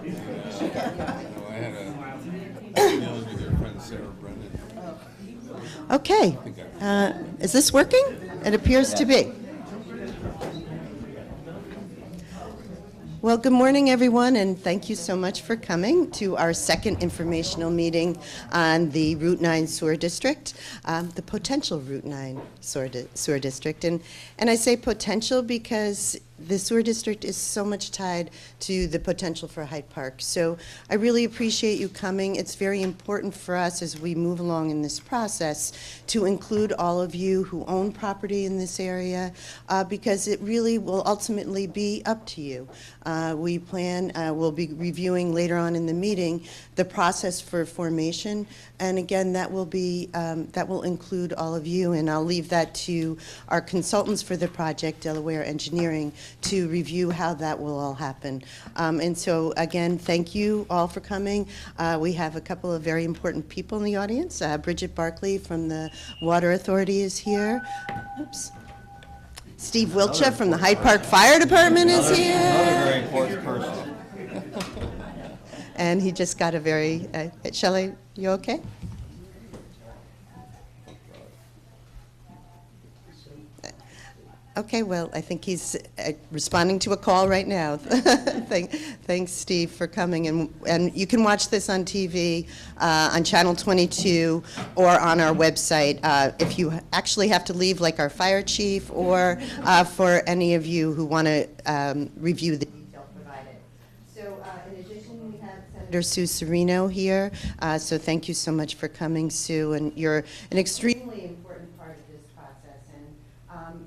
I had a deal with your friend Sarah Brennan. Okay. Is this working? It appears to be. Well, good morning, everyone, and thank you so much for coming to our second informational meeting on the Route 9 Sewer District, the potential Route 9 Sewer District. And I say potential because the sewer district is so much tied to the potential for Hyde Park. So I really appreciate you coming. It's very important for us as we move along in this process to include all of you who own property in this area because it really will ultimately be up to you. We'll be reviewing later on in the meeting the process for formation, and again, that will include all of you, and I'll leave that to our consultants for the project, Delaware Engineering, to review how that will all happen. And so again, thank you all for coming. We have a couple of very important people in the audience. Bridget Barkley from the Water Authority is here. Oops. Steve Wiltshire from the Hyde Park Fire Department is here. Another very important person. And he just got a very, Shelley, you okay? Okay, well, I think he's responding to a call right now. Thanks, Steve, for coming. And you can watch this on TV, on Channel 22, or on our website if you actually have to leave, like our fire chief, or for any of you who want to review the detail provided. So in addition, we have Senator Sue Serino here. So thank you so much for coming, Sue. And you're an extremely important part of this process.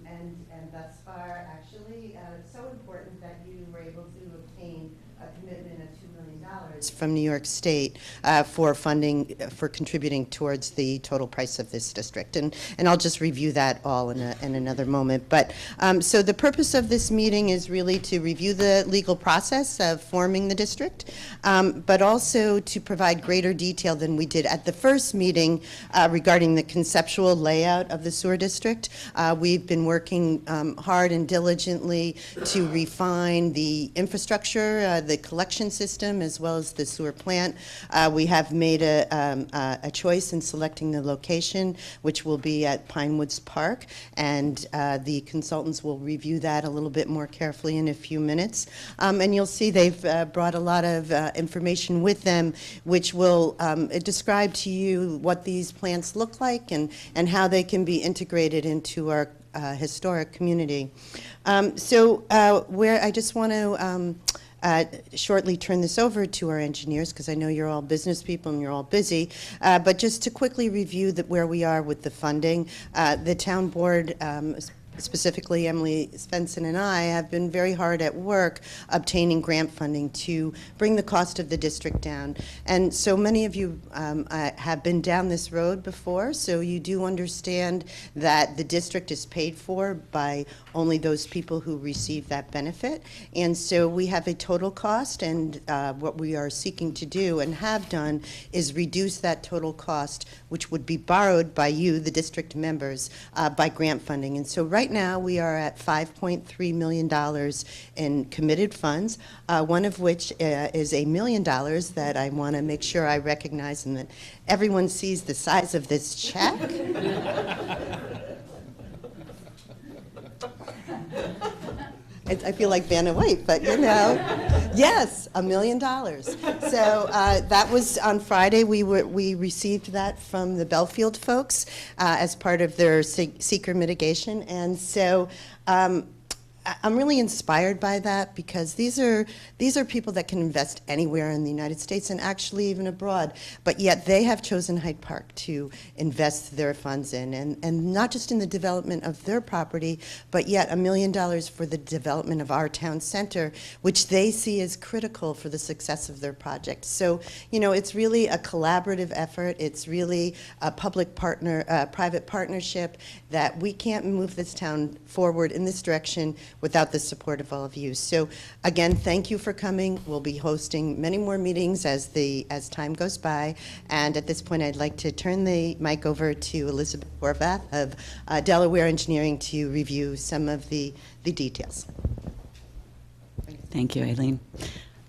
And thus far, actually, so important that you were able to obtain a commitment of $2 million from New York State for funding, for contributing towards the total price of this district. And I'll just review that all in another moment. But so the purpose of this meeting is really to review the legal process of forming the district, but also to provide greater detail than we did at the first meeting regarding the conceptual layout of the sewer district. We've been working hard and diligently to refine the infrastructure, the collection system, as well as the sewer plant. We have made a choice in selecting the location, which will be at Pinewoods Park, and the consultants will review that a little bit more carefully in a few minutes. And you'll see they've brought a lot of information with them, which will describe to you what these plants look like and how they can be integrated into our historic community. I just want to shortly turn this over to our engineers, because I know you're all business people and you're all busy, but just to quickly review where we are with the funding. The town board, specifically Emily Svensson and I, have been very hard at work obtaining grant funding to bring the cost of the district down. And so many of you have been down this road before, so you do understand that the district is paid for by only those people who receive that benefit. And so we have a total cost, and what we are seeking to do and have done is reduce that total cost, which would be borrowed by you, the district members, by grant funding. And so right now we are at $5.3 million in committed funds, one of which is $1 million that I want to make sure I recognize and that everyone sees the size of this check. I feel like Vanna White, but you know, yes, $1 million. So that was on Friday. We received that from the Belfield folks as part of their seeker mitigation, and so I'm really inspired by that, because these are people that can invest anywhere in the United States and actually even abroad, but yet they have chosen Hyde Park to invest their funds in, and not just in the development of their property, but yet $1 million for the development of our town center, which they see as critical for the success of their project. So, you know, it's really a collaborative effort. It's really a private partnership that we can't move this town forward in this direction without the support of all of you. So again, thank you for coming. We'll be hosting many more meetings as time goes by. And at this point, I'd like to turn the mic over to Elizabeth Horvath of Delaware Engineering to review some of the details. Thank you, Aileen.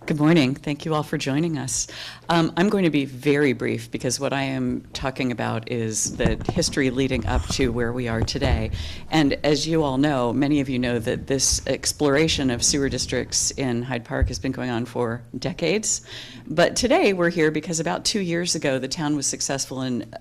Good morning. Thank you all for joining us. I'm going to be very brief because what I am talking about is the history leading up to where we are today. And as you all know, many of you know that this exploration of sewer districts in Hyde Park has been going on for decades. But today we're here because about 2 years ago, the town was successful in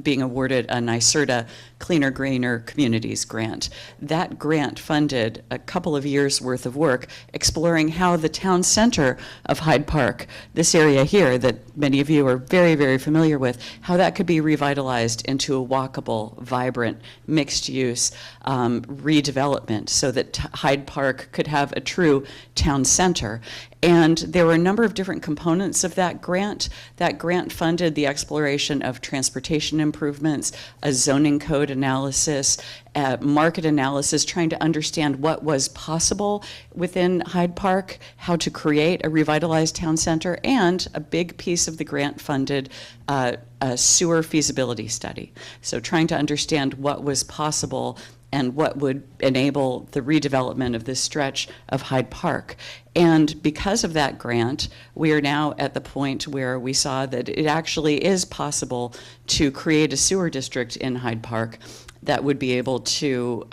being awarded a NYSERDA Cleaner, Greener Communities grant. That grant funded a couple of years' worth of work exploring how the town center of Hyde Park, this area here that many of you are very, very familiar with, how that could be revitalized into a walkable, vibrant, mixed-use redevelopment so that Hyde Park could have a true town center. And there were a number of different components of that grant. That grant funded the exploration of transportation improvements, a zoning code analysis, market analysis, trying to understand what was possible within Hyde Park, how to create a revitalized town center, and a big piece of the grant funded a sewer feasibility study. So trying to understand what was possible and what would enable the redevelopment of this stretch of Hyde Park. And because of that grant, we are now at the point where we saw that it actually is possible to create a sewer district in Hyde Park that would be able to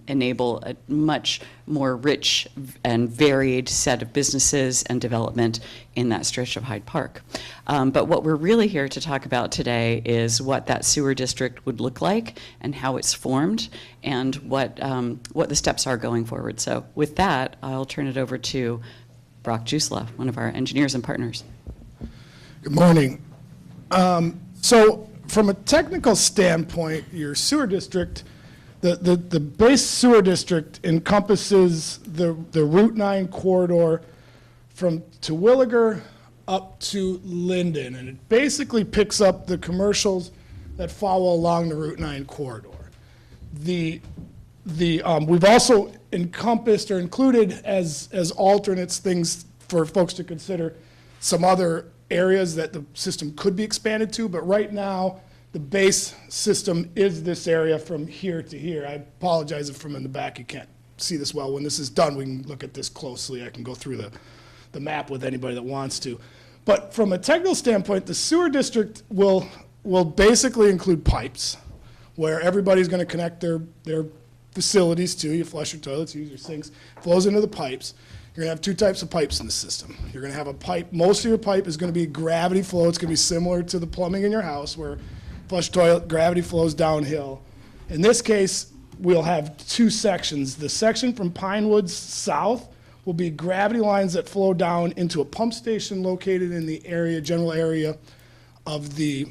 enable a much more rich and varied set of businesses and development in that stretch of Hyde Park. But what we're really here to talk about today is what that sewer district would look like and how it's formed and what the steps are going forward. So with that, I'll turn it over to Brock Jusla, one of our engineers and partners. Good morning. So from a technical standpoint, your sewer district, the base sewer district encompasses the Route 9 corridor from Terwilliger up to Linden, and it basically picks up the commercials that follow along the Route 9 corridor. We've also encompassed or included as alternates things for folks to consider some other areas that the system could be expanded to, but right now the base system is this area from here to here. I apologize if from in the back you can't see this well. When this is done, we can look at this closely. I can go through the map with anybody that wants to. But from a technical standpoint, the sewer district will basically include pipes where everybody's going to connect their facilities to. You flush your toilets, you use your sinks, flows into the pipes. You're going to have two types of pipes in the system. You're going to have a pipe, most of your pipe is going to be gravity flow. It's going to be similar to the plumbing in your house where flush toilet, gravity flows downhill. In this case, we'll have two sections. The section from Pinewoods south will be gravity lines that flow down into a pump station located in the general area of the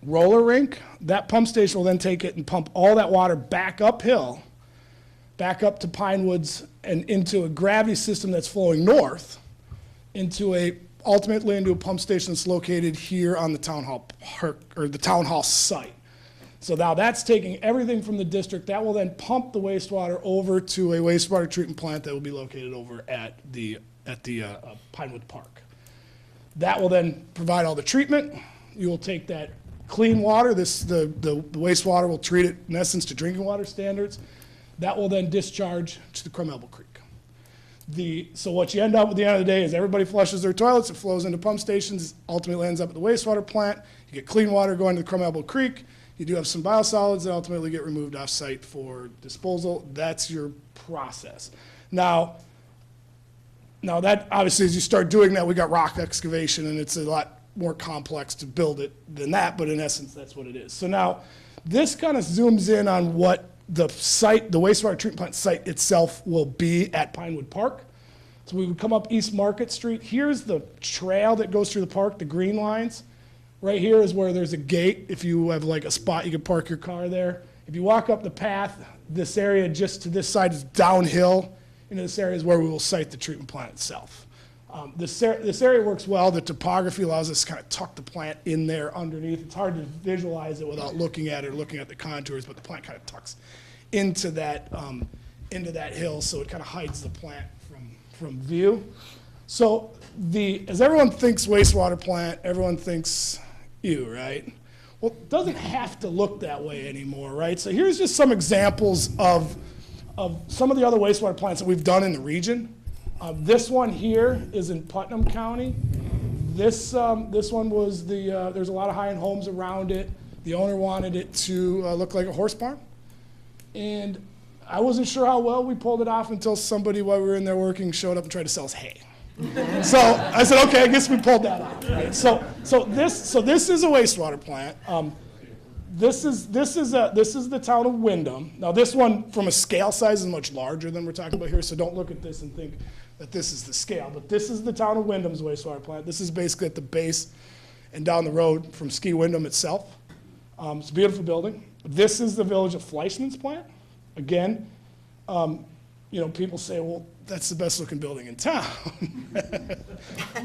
roller rink. That pump station will then take it and pump all that water back uphill, back up to Pinewoods and into a gravity system that's flowing north ultimately into a pump station that's located here on the town hall park, or the town hall site. So now that's taking everything from the district. That will then pump the wastewater over to a wastewater treatment plant that will be located over at the Pinewood Park. That will then provide all the treatment. You will take that clean water, the wastewater will treat it in essence to drinking water standards. That will then discharge to the Crum Elbow Creek. So what you end up at the end of the day is everybody flushes their toilets, it flows into pump stations, ultimately ends up at the wastewater plant. You get clean water going to the Crum Elbow Creek. You do have some biosolids that ultimately get removed off site for disposal. That's your process. Now that obviously as you start doing that, we got rock excavation and it's a lot more complex to build it than that, but in essence, that's what it is. So now this kind of zooms in on what the site, the wastewater treatment plant site itself will be at Pinewood Park. So we would come up East Market Street. Here's the trail that goes through the park, the green lines. Right here is where there's a gate. If you have like a spot, you can park your car there. If you walk up the path, this area just to this side is downhill. Into this area is where we will site the treatment plant itself. This area works well. The topography allows us to kind of tuck the plant in there underneath. It's hard to visualize it without looking at it or looking at the contours, but the plant kind of tucks into that hill, so it kind of hides the plant from view. So as everyone thinks wastewater plant, everyone thinks you, right? Well, it doesn't have to look that way anymore, right? So here's just some examples of some of the other wastewater plants that we've done in the region. This one here is in Putnam County. This one was there's a lot of high-end homes around it. The owner wanted it to look like a horse barn. And I wasn't sure how well we pulled it off until somebody, while we were in there working, showed up and tried to sell us hay. So I said, okay, I guess we pulled that off. Right? So this is a wastewater plant. This is the town of Windham. Now this one, from a scale size, is much larger than we're talking about here. So don't look at this and think that this is the scale. But this is the town of Windham's wastewater plant. This is basically at the base and down the road from Ski Windham itself. It's a beautiful building. This is the Village of Fleischmann's plant. Again, people say, well, that's the best looking building in town.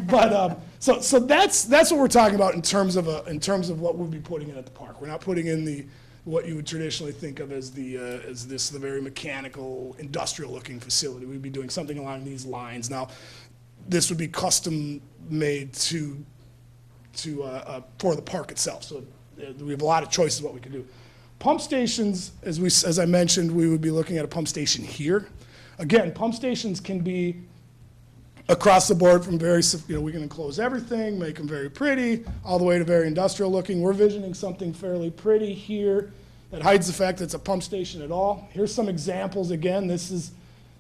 But so that's what we're talking about in terms of what we'll be putting in at the park. We're not putting in what you would traditionally think of as the very mechanical, industrial looking facility. We'd be doing something along these lines. Now, this would be custom made for the park itself. So we have a lot of choices what we can do. Pump stations, as I mentioned, we would be looking at a pump station here. Again, pump stations can be across the board from we can enclose everything, make them very pretty, all the way to very industrial looking. We're visioning something fairly pretty here that hides the fact that it's a pump station at all. Here's some examples again. These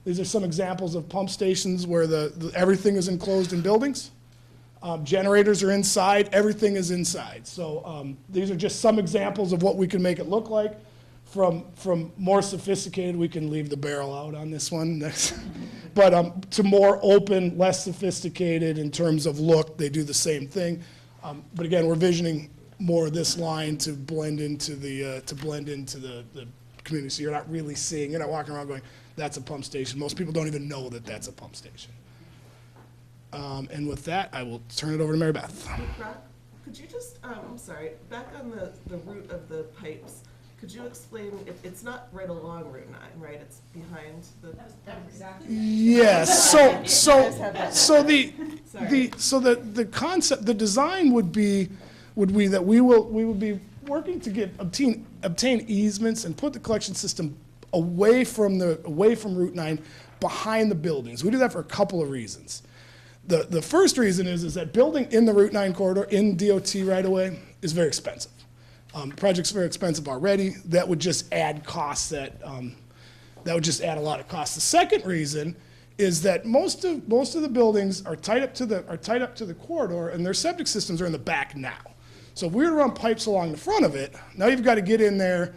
are some examples of pump stations where everything is enclosed in buildings. Generators are inside, everything is inside. So these are just some examples of what we can make it look like. From more sophisticated, we can leave the barrel out on this one. But to more open, less sophisticated in terms of look, they do the same thing. But again, we're visioning more of this line to blend into the community. So you're not walking around going, that's a pump station. Most people don't even know that that's a pump station. And with that, I will turn it over to Mary Beth. Brock, could you just, I'm sorry, back on the route of the pipes, could you explain, it's not right along Route 9, right? It's behind the. Yes, so the concept, the design would be that we would be working to obtain easements and put the collection system away from Route 9 behind the buildings. We do that for a couple of reasons. The first reason is that building in the Route 9 corridor in DOT right away is very expensive. The project's very expensive already. That would just add costs that would just add a lot of costs. The second reason is that most of the buildings are tied up to the corridor, and their septic systems are in the back now. So if we were to run pipes along the front of it, now you've got to get in there,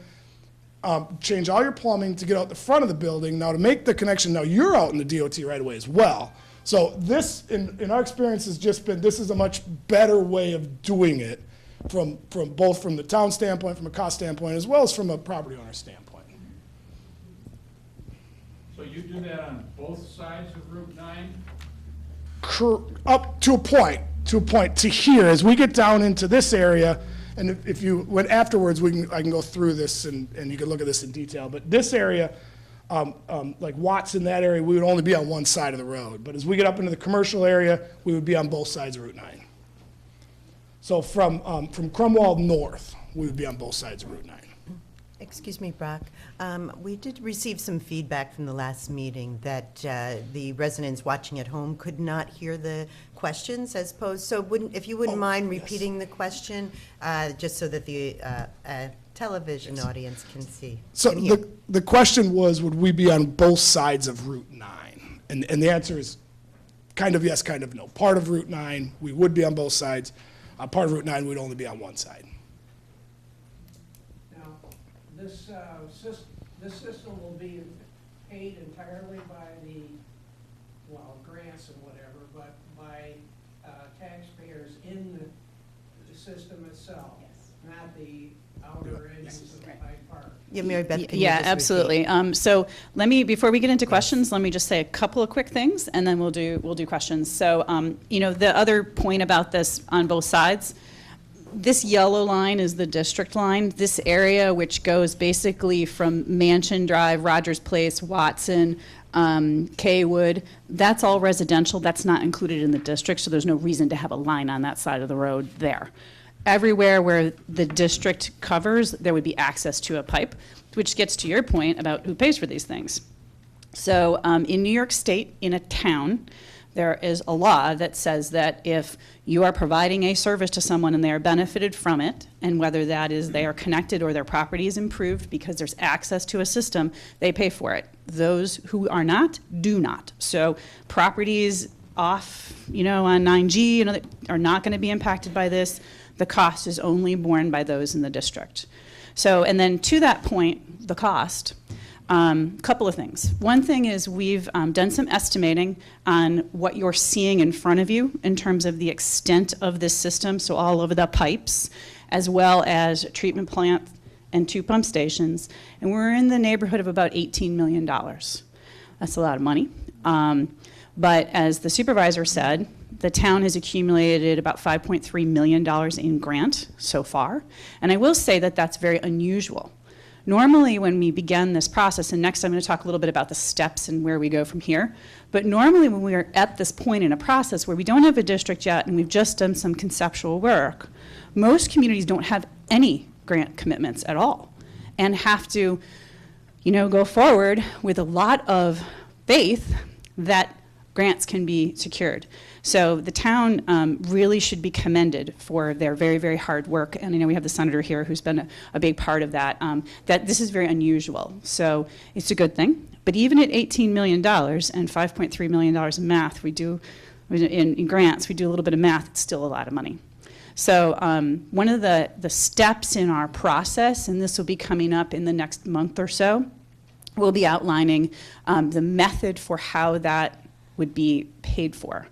change all your plumbing to get out the front of the building. Now to make the connection, now you're out in the DOT right away as well. So this, in our experience, has just been, this is a much better way of doing it from both from the town standpoint, from a cost standpoint, as well as from a property owner standpoint. So you do that on both sides of Route 9? Up to a point, to here, as we get down into this area, and if you went afterwards, I can go through this and you can look at this in detail, but this area, like Watts in that area, we would only be on one side of the road. But as we get up into the commercial area, we would be on both sides of Route 9. So from Cromwell north, we would be on both sides of Route 9. Excuse me, Brock. We did receive some feedback from the last meeting that the residents watching at home could not hear the questions as posed. So if you wouldn't mind repeating the question, just so that the television audience can see. So the question was, would we be on both sides of Route 9? And the answer is kind of yes, kind of no. Part of Route 9, we would be on both sides. Part of Route 9, we'd only be on one side. Now, this system will be paid entirely by the, grants and whatever, but by taxpayers in the system itself, not the outer edges of Hyde Park. Yeah, Mary Beth, can you Yeah, just absolutely. So before we get into questions, let me just say a couple of quick things, and then we'll do questions. So, the other point about this on both sides, this yellow line is the district line. This area, which goes basically from Mansion Drive, Rogers Place, Watson, Kaywood, that's all residential. That's not included in the district, so there's no reason to have a line on that side of the road there. Everywhere where the district covers, there would be access to a pipe, which gets to your point about who pays for these things. So in New York State, in a town, there is a law that says that if you are providing a service to someone and they are benefited from it, and whether that is they are connected or their property is improved because there's access to a system, they pay for it. Those who are not, do not. So properties off, on 9G, that are not going to be impacted by this. The cost is only borne by those in the district. So, and then to that point, the cost. Couple of things. One thing is we've done some estimating on what you're seeing in front of you in terms of the extent of this system, so all over the pipes, as well as treatment plant and 2 pump stations, and we're in the neighborhood of about $18 million. That's a lot of money. But as the supervisor said, the town has accumulated about $5.3 million in grant so far, and I will say that that's very unusual. Normally, when we begin this process, and next I'm going to talk a little bit about the steps and where we go from here, but normally when we are at this point in a process where we don't have a district yet and we've just done some conceptual work, most communities don't have any grant commitments at all and have to, go forward with a lot of faith that grants can be secured. So the town really should be commended for their very, very hard work. And I know we have the senator here who's been a big part of that, that this is very unusual. So it's a good thing. But even at $18 million and $5.3 million in math, in grants, we do a little bit of math, it's still a lot of money. So one of the steps in our process, and this will be coming up in the next month or so, we'll be outlining the method for how that would be paid for.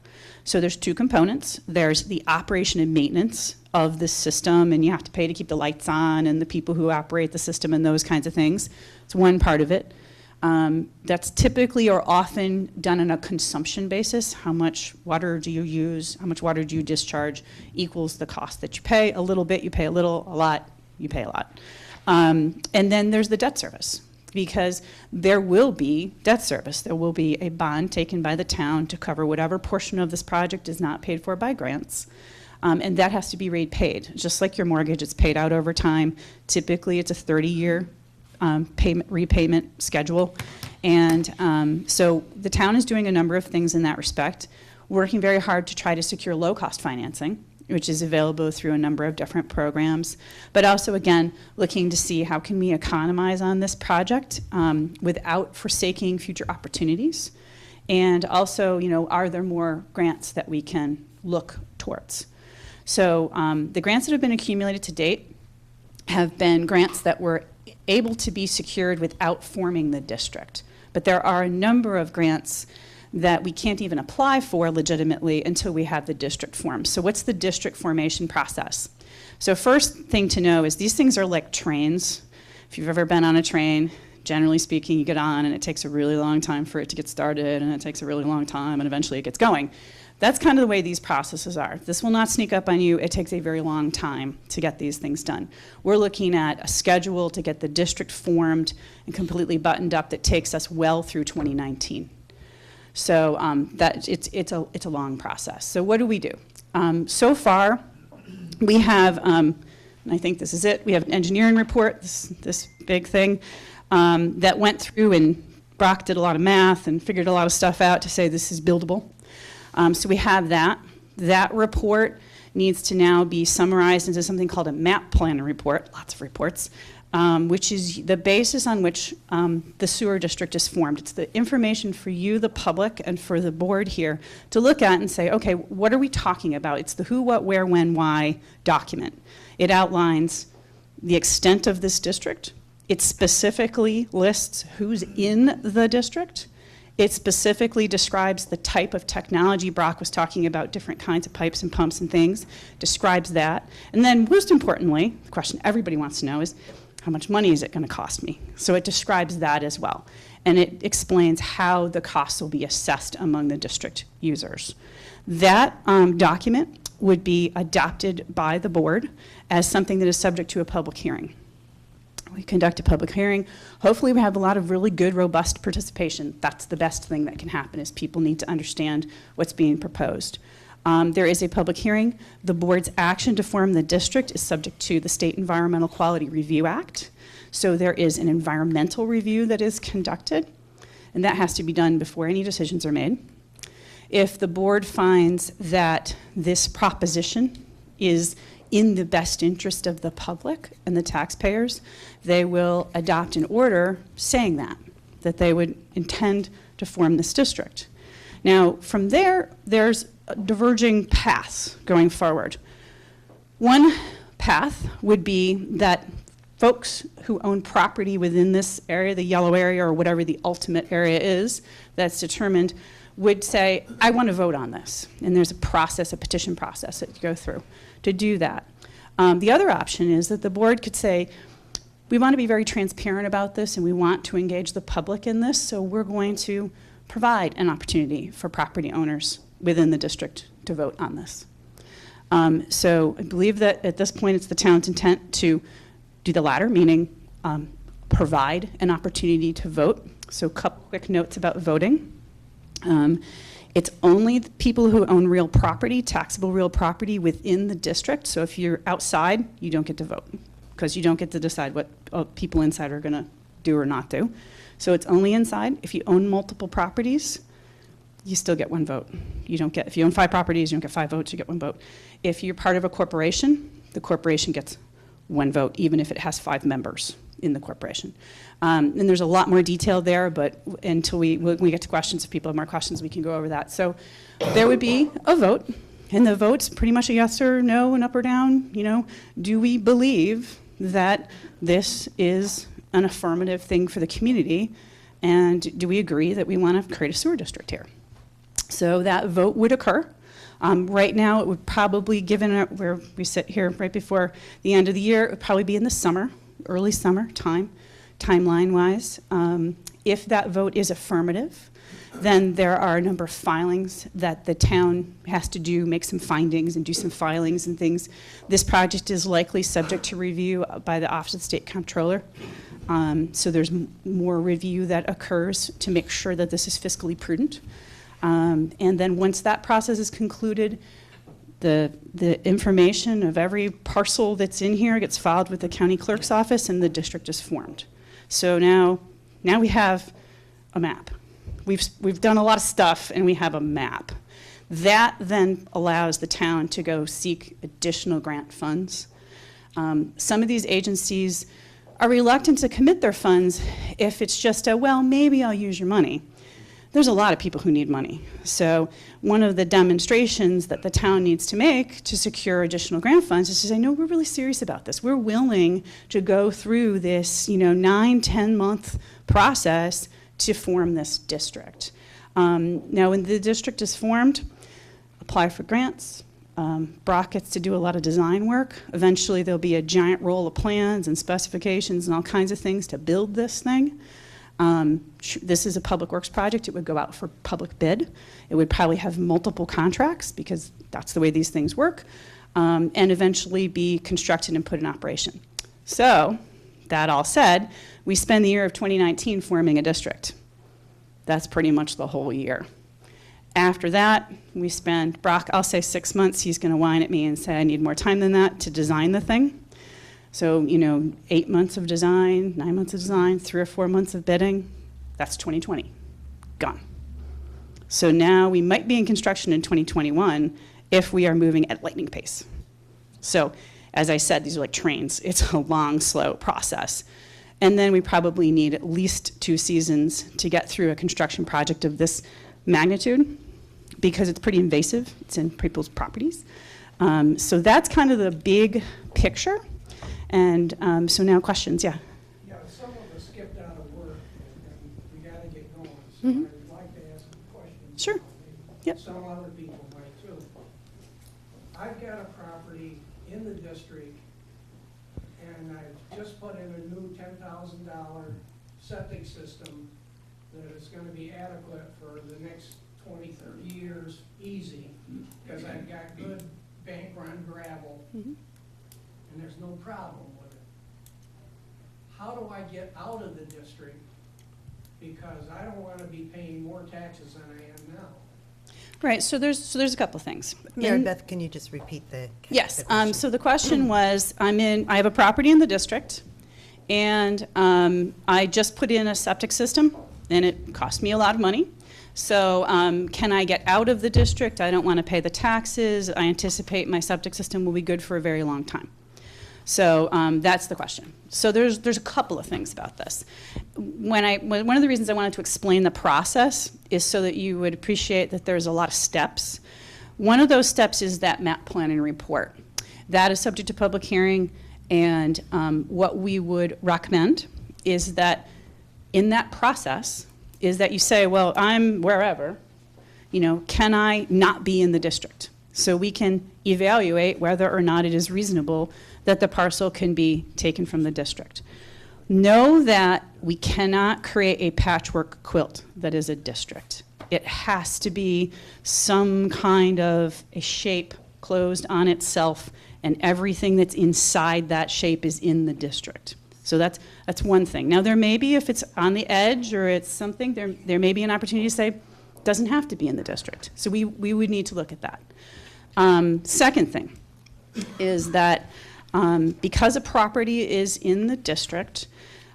So there's 2 components. There's the operation and maintenance of the system, and you have to pay to keep the lights on and the people who operate the system and those kinds of things. It's one part of it. That's typically or often done on a consumption basis. How much water do you use? How much water do you discharge equals the cost that you pay. A little bit, you pay a little. A lot, you pay a lot. And then there's the debt service, because there will be debt service. There will be a bond taken by the town to cover whatever portion of this project is not paid for by grants. And that has to be repaid. Just like your mortgage, it's paid out over time. Typically, it's a 30-year repayment schedule. And so the town is doing a number of things in that respect, working very hard to try to secure low-cost financing, which is available through a number of different programs, but also, again, looking to see how can we economize on this project without forsaking future opportunities, and also, are there more grants that we can look towards? So the grants that have been accumulated to date have been grants that were able to be secured without forming the district, but there are a number of grants that we can't even apply for legitimately until we have the district formed. So what's the district formation process? So first thing to know is these things are like trains. If you've ever been on a train, generally speaking, you get on and it takes a really long time for it to get started, and it takes a really long time and eventually it gets going. That's kind of the way these processes are. This will not sneak up on you. It takes a very long time to get these things done. We're looking at a schedule to get the district formed and completely buttoned up that takes us well through 2019. So that it's a long process. So what do we do? So far, we have, and I think this is it, we have an engineering report, this big thing, that went through, and Brock did a lot of math and figured a lot of stuff out to say this is buildable. So we have that. That report needs to now be summarized into something called a map plan report, lots of reports, which is the basis on which the sewer district is formed. It's the information for you, the public, and for the board here to look at and say, okay, what are we talking about? It's the who, what, where, when, why document. It outlines the extent of this district. It specifically lists who's in the district. It specifically describes the type of technology. Brock was talking about different kinds of pipes and pumps and things, describes that. And then most importantly, the question everybody wants to know is, how much money is it going to cost me? So it describes that as well. And it explains how the costs will be assessed among the district users. That document would be adopted by the board as something that is subject to a public hearing. We conduct a public hearing. Hopefully we have a lot of really good, robust participation. That's the best thing that can happen, is people need to understand what's being proposed. There is a public hearing. The board's action to form the district is subject to the State Environmental Quality Review Act. So there is an environmental review that is conducted. and that has to be done before any decisions are made. If the board finds that this proposition is in the best interest of the public and the taxpayers, they will adopt an order saying that they would intend to form this district. Now, from there, there's diverging paths going forward. One path would be that folks who own property within this area, the yellow area or whatever the ultimate area is that's determined, would say, I want to vote on this. And there's a process, a petition process that you go through to do that. The other option is that the board could say, we want to be very transparent about this and we want to engage the public in this, so we're going to provide an opportunity for property owners within the district to vote on this. So I believe that at this point it's the town's intent to do the latter, meaning provide an opportunity to vote. So a couple quick notes about voting. It's only the people who own real property, taxable real property within the district. So if you're outside, you don't get to vote because you don't get to decide what people inside are going to do or not do. So it's only inside. If you own multiple properties, you still get one vote. You don't get, if you own 5 properties, you don't get 5 votes, you get 1 vote. If you're part of a corporation, the corporation gets 1 vote, even if it has 5 members in the corporation. And there's a lot more detail there, but until when we get to questions, if people have more questions, we can go over that. So there would be a vote, and the vote's pretty much a yes or no, an up or down. You know, do we believe that this is an affirmative thing for the community, and do we agree that we want to create a sewer district here? So that vote would occur. Right now, it would probably, given where we sit here right before the end of the year, it would probably be in the summer, early summer timeline-wise. If that vote is affirmative, then there are a number of filings that the town has to do, make some findings and do some filings and things. This project is likely subject to review by the Office of the State Comptroller. So there's more review that occurs to make sure that this is fiscally prudent. And then once that process is concluded, the information of every parcel that's in here gets filed with the county clerk's office and the district is formed. So now we have a map. We've done a lot of stuff and we have a map. That then allows the town to go seek additional grant funds. Some of these agencies are reluctant to commit their funds if it's just a, well, maybe I'll use your money. There's a lot of people who need money. So one of the demonstrations that the town needs to make to secure additional grant funds is to say, no, we're really serious about this. We're willing to go through this, 9-10 month process to form this district. Now, when the district is formed, apply for grants. Brock gets to do a lot of design work. Eventually, there'll be a giant roll of plans and specifications and all kinds of things to build this thing. This is a public works project. It would go out for public bid. It would probably have multiple contracts because that's the way these things work, and eventually be constructed and put in operation. So, that all said, we spend the year of 2019 forming a district. That's pretty much the whole year. After that, we spend, Brock, I'll say 6 months. He's going to whine at me and say, I need more time than that to design the thing. So, 8 months of design, 9 months of design, 3 or 4 months of bidding, that's 2020, gone. So now we might be in construction in 2021 if we are moving at lightning pace. So, as I said, these are like trains. It's a long, slow process. And then we probably need at least 2 seasons to get through a construction project of this magnitude because it's pretty invasive. It's in people's properties. So that's kind of the big picture. And so now questions, yeah. Yeah, some of us skipped out of work and we got to get going. So Mhm. I'd like to ask some questions. Sure. Yep. Some other people might too. I've got a property in the district and I've just put in a new $10,000 septic system that is going to be adequate for the next 20, 30 years, easy, because I've got good bank run gravel. Mhm. And there's no problem with it. How do I get out of the district? Because I don't want to be paying more taxes than I am now. Right, so there's a couple of things. Mary In- Beth, can you just repeat the Yes, question? so the question was, I have a property in the district, and I just put in a septic system, and it cost me a lot of money. So can I get out of the district? I don't want to pay the taxes. I anticipate my septic system will be good for a very long time. So that's the question. So there's a couple of things about this. One of the reasons I wanted to explain the process is so that you would appreciate that there's a lot of steps. One of those steps is that map plan and report. That is subject to public hearing, and what we would recommend is that in that process is that you say, well, I'm wherever, can I not be in the district? So we can evaluate whether or not it is reasonable that the parcel can be taken from the district. Know that we cannot create a patchwork quilt that is a district. It has to be some kind of a shape closed on itself, and everything that's inside that shape is in the district. So that's one thing. Now there may be, if it's on the edge or it's something, there may be an opportunity to say, it doesn't have to be in the district. So we would need to look at that. Second thing is that because a property is in the district,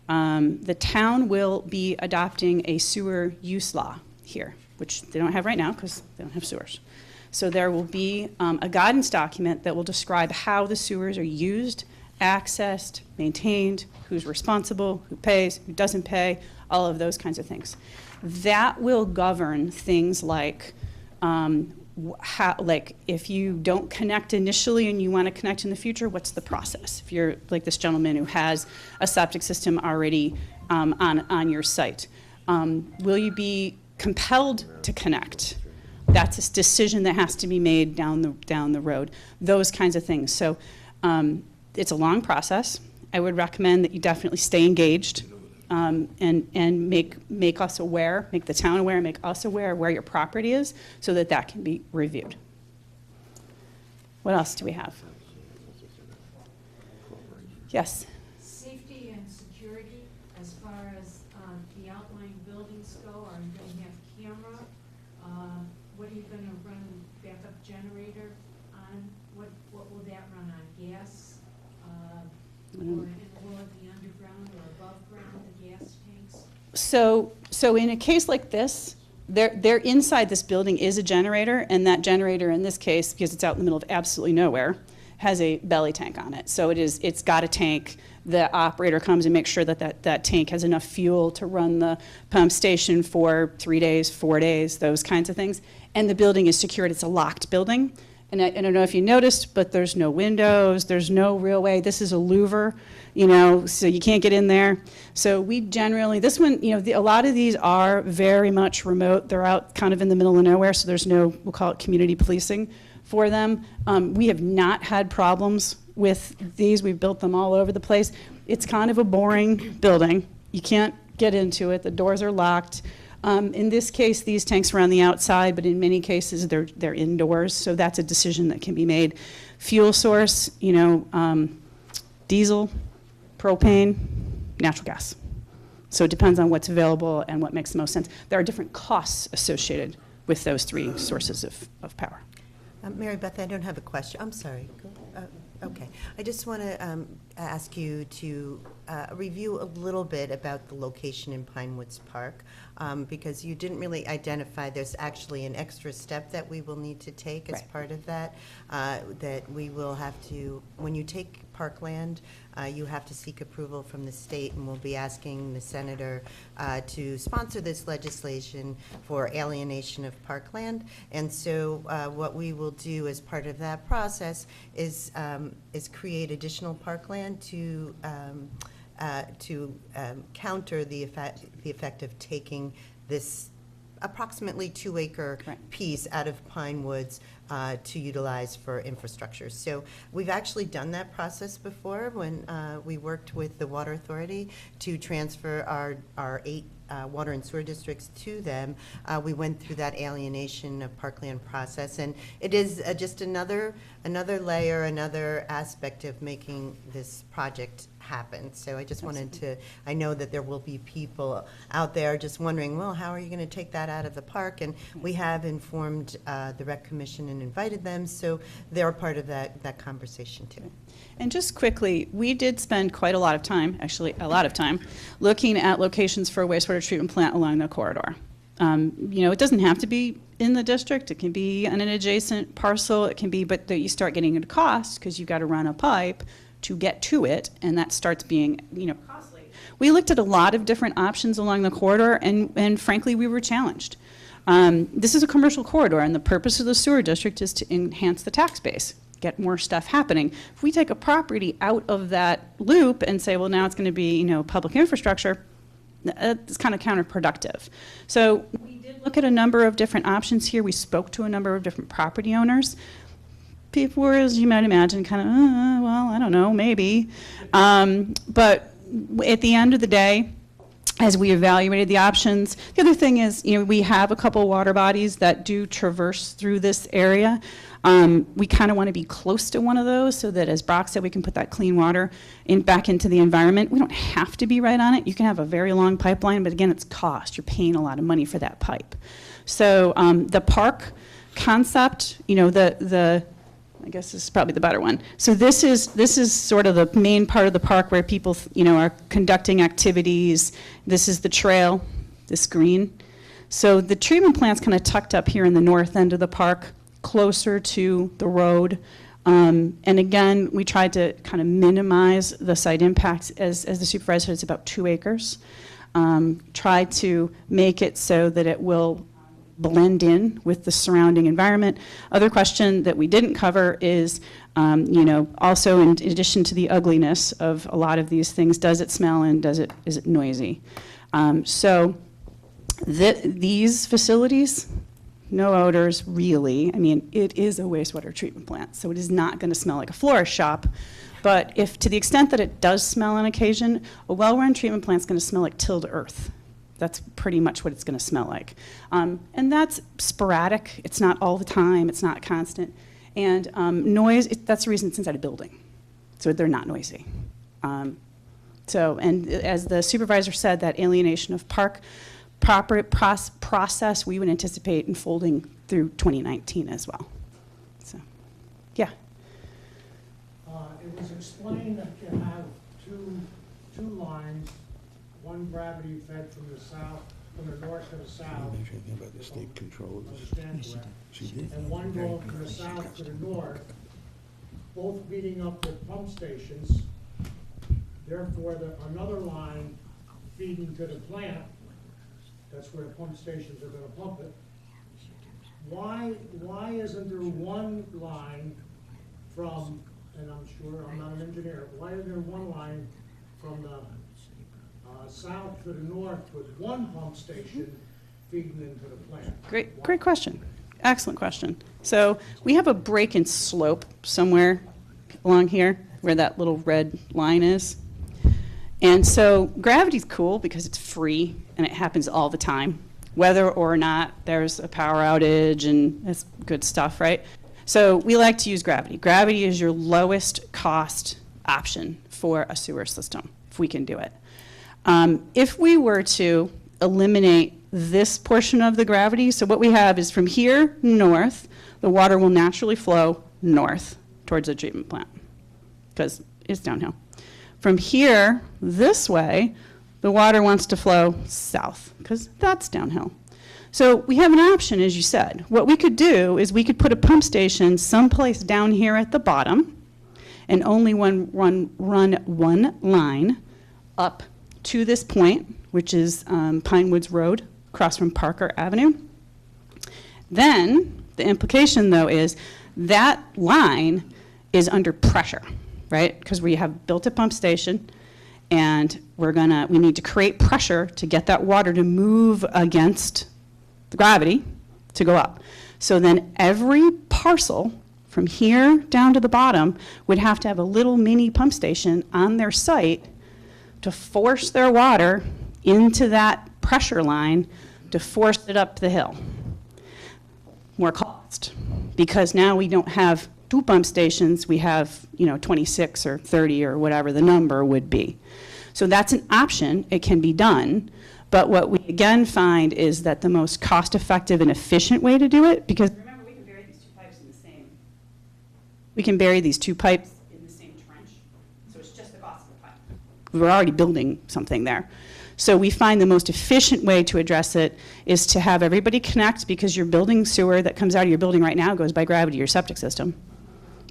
the town will be adopting a sewer use law here, which they don't have right now because they don't have sewers. So there will be a guidance document that will describe how the sewers are used, accessed, maintained, who's responsible, who pays, who doesn't pay, all of those kinds of things. That will govern things like if you don't connect initially and you want to connect in the future, what's the process? If you're like this gentleman who has a septic system already on your site, will you be compelled to connect? That's a decision that has to be made down the road. Those kinds of things. So it's a long process. I would recommend that you definitely stay engaged and make us aware, make the town aware, make us aware where your property is so that that can be reviewed. What else do we have? Yes? Safety and security, as far as the outlying buildings go, are you going to have camera? What are you going to run backup generator on? What will that run on? Gas? Or will it be underground or above ground, the gas tanks? So in a case like this, there inside this building is a generator, and that generator in this case, because it's out in the middle of absolutely nowhere, has a belly tank on it. So it's got a tank. The operator comes and makes sure that tank has enough fuel to run the pump station for 3 days, 4 days, those kinds of things. And the building is secured. It's a locked building. And I don't know if you noticed, but there's no windows, there's no real way. This is a louver, so you can't get in there. So we generally, this one, a lot of these are very much remote. They're out kind of in the middle of nowhere, so there's no, we'll call it community policing for them. We have not had problems with these. We've built them all over the place. It's kind of a boring building. You can't get into it. The doors are locked. In this case, these tanks are on the outside, but in many cases, they're indoors, so that's a decision that can be made. Fuel source, diesel, propane, natural gas. So it depends on what's available and what makes the most sense. There are different costs associated with those three sources of power. Mary Beth, I don't have a question. I'm sorry. Okay. I just want to ask you to review a little bit about the location in Pine Woods Park, because you didn't really identify there's actually an extra step that we will need to take as part of that, that we will have to, when you take parkland, you have to seek approval from the state, and we'll be asking the senator to sponsor this legislation for alienation of parkland. And so what we will do as part of that process is create additional parkland to counter the effect of taking this approximately 2-acre piece out of Pine Woods to utilize for infrastructure. So we've actually done that process before when we worked with the Water Authority to transfer our 8 water and sewer districts to them. We went through that alienation of parkland process, and it is just another layer, another aspect of making this project happen. So I just wanted to, I know that there will be people out there just wondering, well, how are you going to take that out of the park? And we have informed the Rec Commission and invited them, so they're part of that conversation too. And just quickly, we did spend quite a lot of time, actually a lot of time, looking at locations for a wastewater treatment plant along the corridor. You know, it doesn't have to be in the district. It can be on an adjacent parcel. It can be, but you start getting into cost because you've got to run a pipe to get to it, and that starts being, you know, costly. We looked at a lot of different options along the corridor, and frankly, we were challenged. This is a commercial corridor, and the purpose of the sewer district is to enhance the tax base, get more stuff happening. If we take a property out of that loop and say, well, now it's going to be, you know, public infrastructure, it's kind of counterproductive. So we did look at a number of different options here. We spoke to a number of different property owners. People were, as you might imagine, kind of, well, I don't know, maybe. But at the end of the day, as we evaluated the options, the other thing is, you know, we have a couple water bodies that do traverse through this area. We kind of want to be close to one of those so that, as Brock said, we can put that clean water back into the environment. We don't have to be right on it. You can have a very long pipeline, but again, it's cost. You're paying a lot of money for that pipe. So the park concept, you know, I guess this is probably the better one. So this is sort of the main part of the park where people, you know, are conducting activities. This is the trail, this green. So the treatment plant's kind of tucked up here in the north end of the park, closer to the road. And again, we tried to kind of minimize the site impacts. As the supervisor said, it's about 2 acres. Try to make it so that it will blend in with the surrounding environment. Other question that we didn't cover is, you know, also in addition to the ugliness of a lot of these things, does it smell and is it noisy? So these facilities, no odors, really. I mean, it is a wastewater treatment plant, so it is not going to smell like a florist shop. But if, to the extent that it does smell on occasion, a well-run treatment plant is going to smell like tilled earth. That's pretty much what it's going to smell like. And that's sporadic. It's not all the time. It's not constant. And noise, that's the reason it's inside a building. So they're not noisy. And as the supervisor said, that alienation of park proper process we would anticipate unfolding through 2019 as well. So, yeah. It was explained that you have two lines, one gravity fed from the south, from the north to the south. About the state control. Understand correct? She did. And one going from the south to the north, both meeting up with pump stations. Therefore, another line feeding to the plant. That's where the pump stations are going to pump it. Why isn't there one line from, and I'm sure I'm not an engineer, why isn't there one line from the south to the north with one pump station feeding into the plant? Great question. Excellent question. So we have a break in slope somewhere along here where that little red line is. And so gravity's cool because it's free and it happens all the time, whether or not there's a power outage, and that's good stuff, right? So we like to use gravity. Gravity is your lowest cost option for a sewer system, if we can do it. If we were to eliminate this portion of the gravity, so what we have is from here north, the water will naturally flow north towards the treatment plant because it's downhill. From here, this way, the water wants to flow south, because that's downhill. So we have an option, as you said. What we could do is we could put a pump station someplace down here at the bottom, and only run one line up to this point, which is Pine Woods Road, across from Parker Avenue. Then, the implication, though, is that line is under pressure, right? Because we have built a pump station, and we need to create pressure to get that water to move against the gravity to go up. So then every parcel from here down to the bottom would have to have a little mini pump station on their site to force their water into that pressure line to force it up the hill. More cost, because now we don't have two pump stations, we have, 26 or 30 or whatever the number would be. So that's an option. It can be done. But what we again find is that the most cost-effective and efficient way to do it, because remember, we can bury these two pipes in the same, trench, so it's just the cost of the pipe. We're already building something there. So we find the most efficient way to address it is to have everybody connect, because your building sewer that comes out of your building right now goes by gravity to your septic system.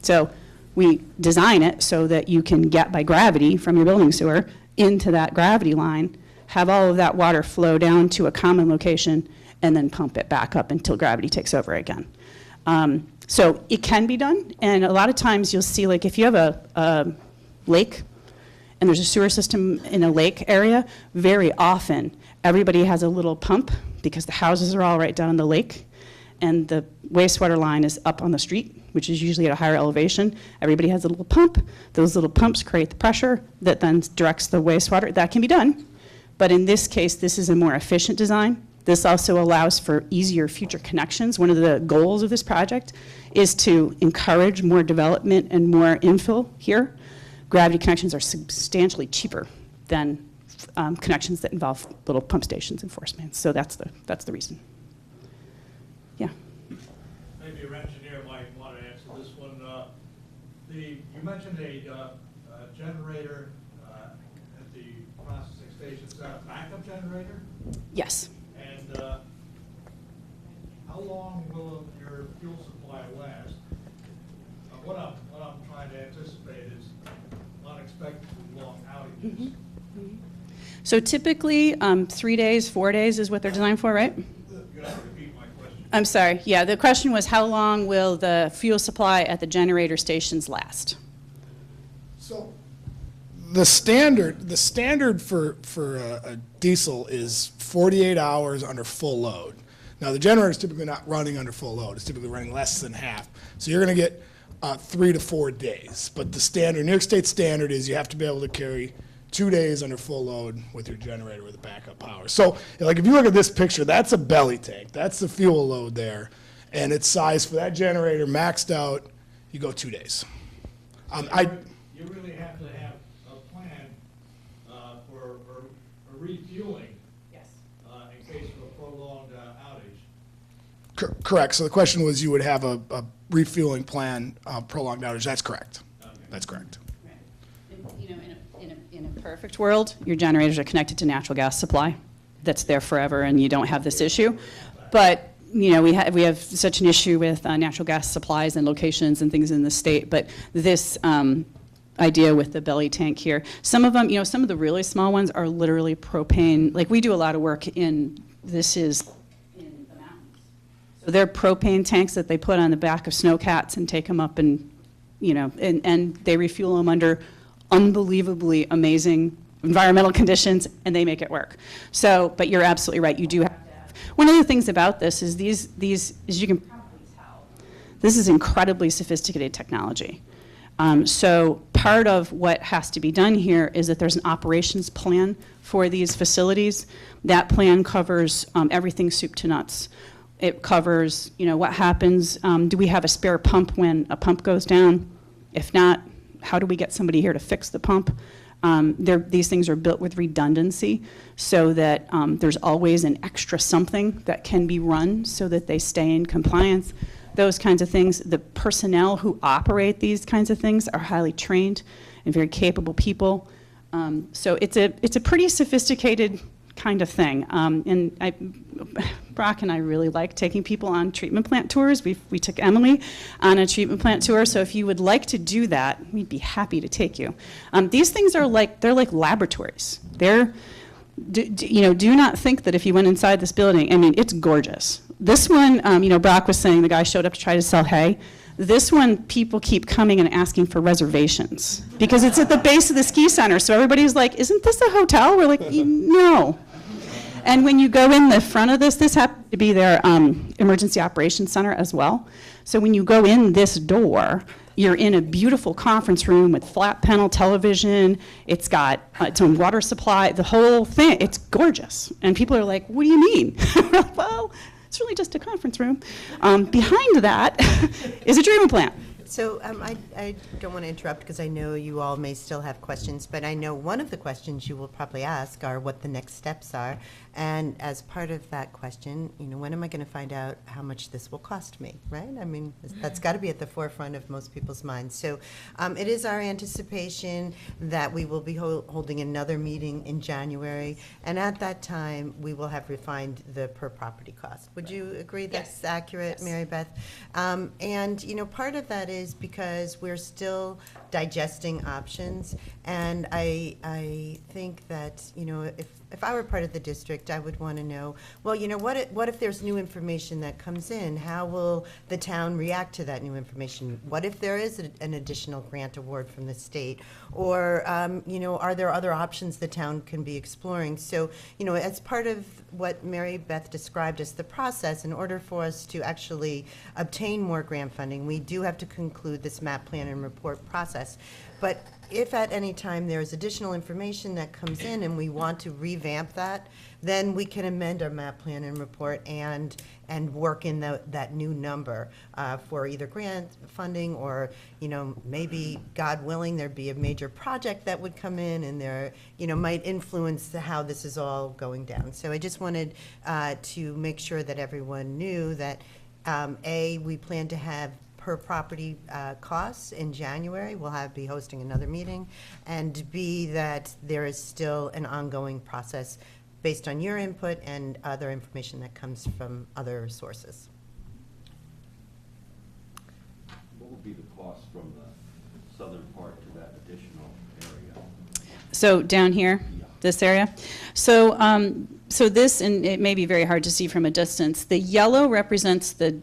So we design it so that you can get by gravity from your building sewer into that gravity line, have all of that water flow down to a common location, and then pump it back up until gravity takes over again. So it can be done, and a lot of times you'll see, like if you have a lake, and there's a sewer system in a lake area, very often everybody has a little pump because the houses are all right down the lake and the wastewater line is up on the street, which is usually at a higher elevation. Everybody has a little pump. Those little pumps create the pressure that then directs the wastewater. That can be done, but in this case, this is a more efficient design. This also allows for easier future connections. One of the goals of this project is to encourage more development and more infill here. Gravity connections are substantially cheaper than connections that involve little pump stations and force mains. So that's the reason. Yeah. Maybe your engineer might want to answer this one. You mentioned a generator at the processing station. Is that a backup generator? Yes. And how long will your fuel supply last? What I'm trying to anticipate is unexpectedly long outages. Mm-hmm. Mm-hmm. So typically, 3 days, 4 days is what they're designed for, right? You're going to have to repeat my question. I'm sorry. Yeah, the question was how long will the fuel supply at the generator stations last? So the standard for a diesel is 48 hours under full load. Now the generator is typically not running under full load. It's typically running less than half. So you're going to get 3 to 4 days. But the standard, New York State standard is you have to be able to carry 2 days under full load with your generator with backup power. So like if you look at this picture, that's a belly tank. That's the fuel load there. And it's sized for that generator, maxed out, you go 2 days. You really have to have a plan for refueling. Yes. In case of a prolonged outage. Correct. So the question was you would have a refueling plan, prolonged outage. That's correct. Okay. That's correct. In a perfect world, your generators are connected to natural gas supply. That's there forever, and you don't have this issue. But we have such an issue with natural gas supplies and locations and things in the state. But this idea with the belly tank here, some of them, some of the really small ones are literally propane. Like we do a lot of work in the mountains. So they're propane tanks that they put on the back of snowcats and take them up and, and they refuel them under unbelievably amazing environmental conditions, and they make it work. So, but you're absolutely right. You do have to have. One of the things about this is these, as you can probably tell, this is incredibly sophisticated technology. So part of what has to be done here is that there's an operations plan for these facilities. That plan covers everything soup to nuts. It covers, what happens, do we have a spare pump when a pump goes down? If not, how do we get somebody here to fix the pump? These things are built with redundancy so that there's always an extra something that can be run so that they stay in compliance. Those kinds of things. The personnel who operate these kinds of things are highly trained and very capable people. So it's a pretty sophisticated kind of thing. Brock and I really like taking people on treatment plant tours. We took Emily on a treatment plant tour, so if you would like to do that, we'd be happy to take you. These things are like laboratories. Do not think that if you went inside this building, it's gorgeous. This one, Brock was saying the guy showed up to try to sell hay. This one, people keep coming and asking for reservations because it's at the base of the ski center. So everybody's like, isn't this a hotel? We're like, no. And when you go in the front of this happens to be their emergency operations center as well. So when you go in this door, you're in a beautiful conference room with flat panel television. It's got its own water supply, the whole thing. It's gorgeous. And people are like, what do you mean? We're like, well, it's really just a conference room. Behind that is a treatment plant. So I don't want to interrupt because I know you all may still have questions, but I know one of the questions you will probably ask are what the next steps are. And as part of that question, when am I going to find out how much this will cost me, right? I mean, that's got to be at the forefront of most people's minds. So it is our anticipation that we will be holding another meeting in January. And at that time, we will have refined the per property cost. Would you agree that's accurate, Mary Beth? And, part of that is because we're still digesting options. And I think that, if I were part of the district, I would want to know, well, what if there's new information that comes in? How will the town react to that new information? What if there is an additional grant award from the state? Or, are there other options the town can be exploring? So, as part of what Mary Beth described as the process, in order for us to actually obtain more grant funding, we do have to conclude this map plan and report process. But if at any time there is additional information that comes in and we want to revamp that, then we can amend our map plan and report and work in that new number for either grant funding or, maybe, God willing, there'd be a major project that would come in and there, might influence how this is all going down. So I just wanted to make sure that everyone knew that, A, we plan to have per property costs in January. We'll be hosting another meeting. And B, that there is still an ongoing process based on your input and other information that comes from other sources. What would be the cost from the southern part to that additional area? So down here, this area. So, so this, and it may be very hard to see from a distance, the yellow represents the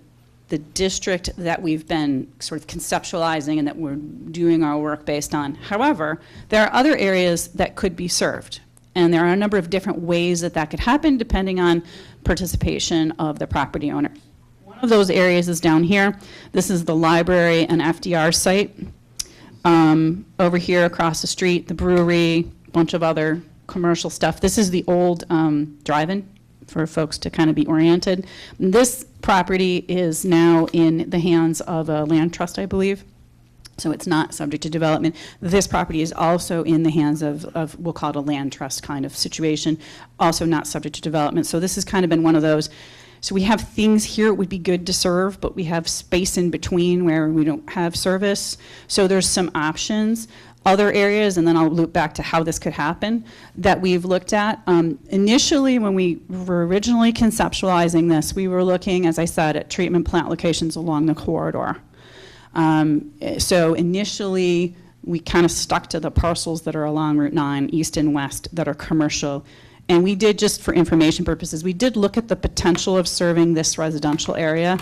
district that we've been sort of conceptualizing and that we're doing our work based on. However, there are other areas that could be served. And there are a number of different ways that could happen depending on participation of the property owner. One of those areas is down here. This is the library and FDR site. Over here across the street, the brewery, a bunch of other commercial stuff. This is the old drive-in for folks to kind of be oriented. This property is now in the hands of a land trust, I believe. So it's not subject to development. This property is also in the hands of we'll call it a land trust kind of situation, also not subject to development. So this has kind of been one of those. So we have things here it would be good to serve, but we have space in between where we don't have service. So there's some options. Other areas, and then I'll loop back to how this could happen, that we've looked at. Initially, when we were originally conceptualizing this, we were looking, as I said, at treatment plant locations along the corridor. So initially, we kind of stuck to the parcels that are along Route 9, east and west, that are commercial. And we did, just for information purposes, we did look at the potential of serving this residential area,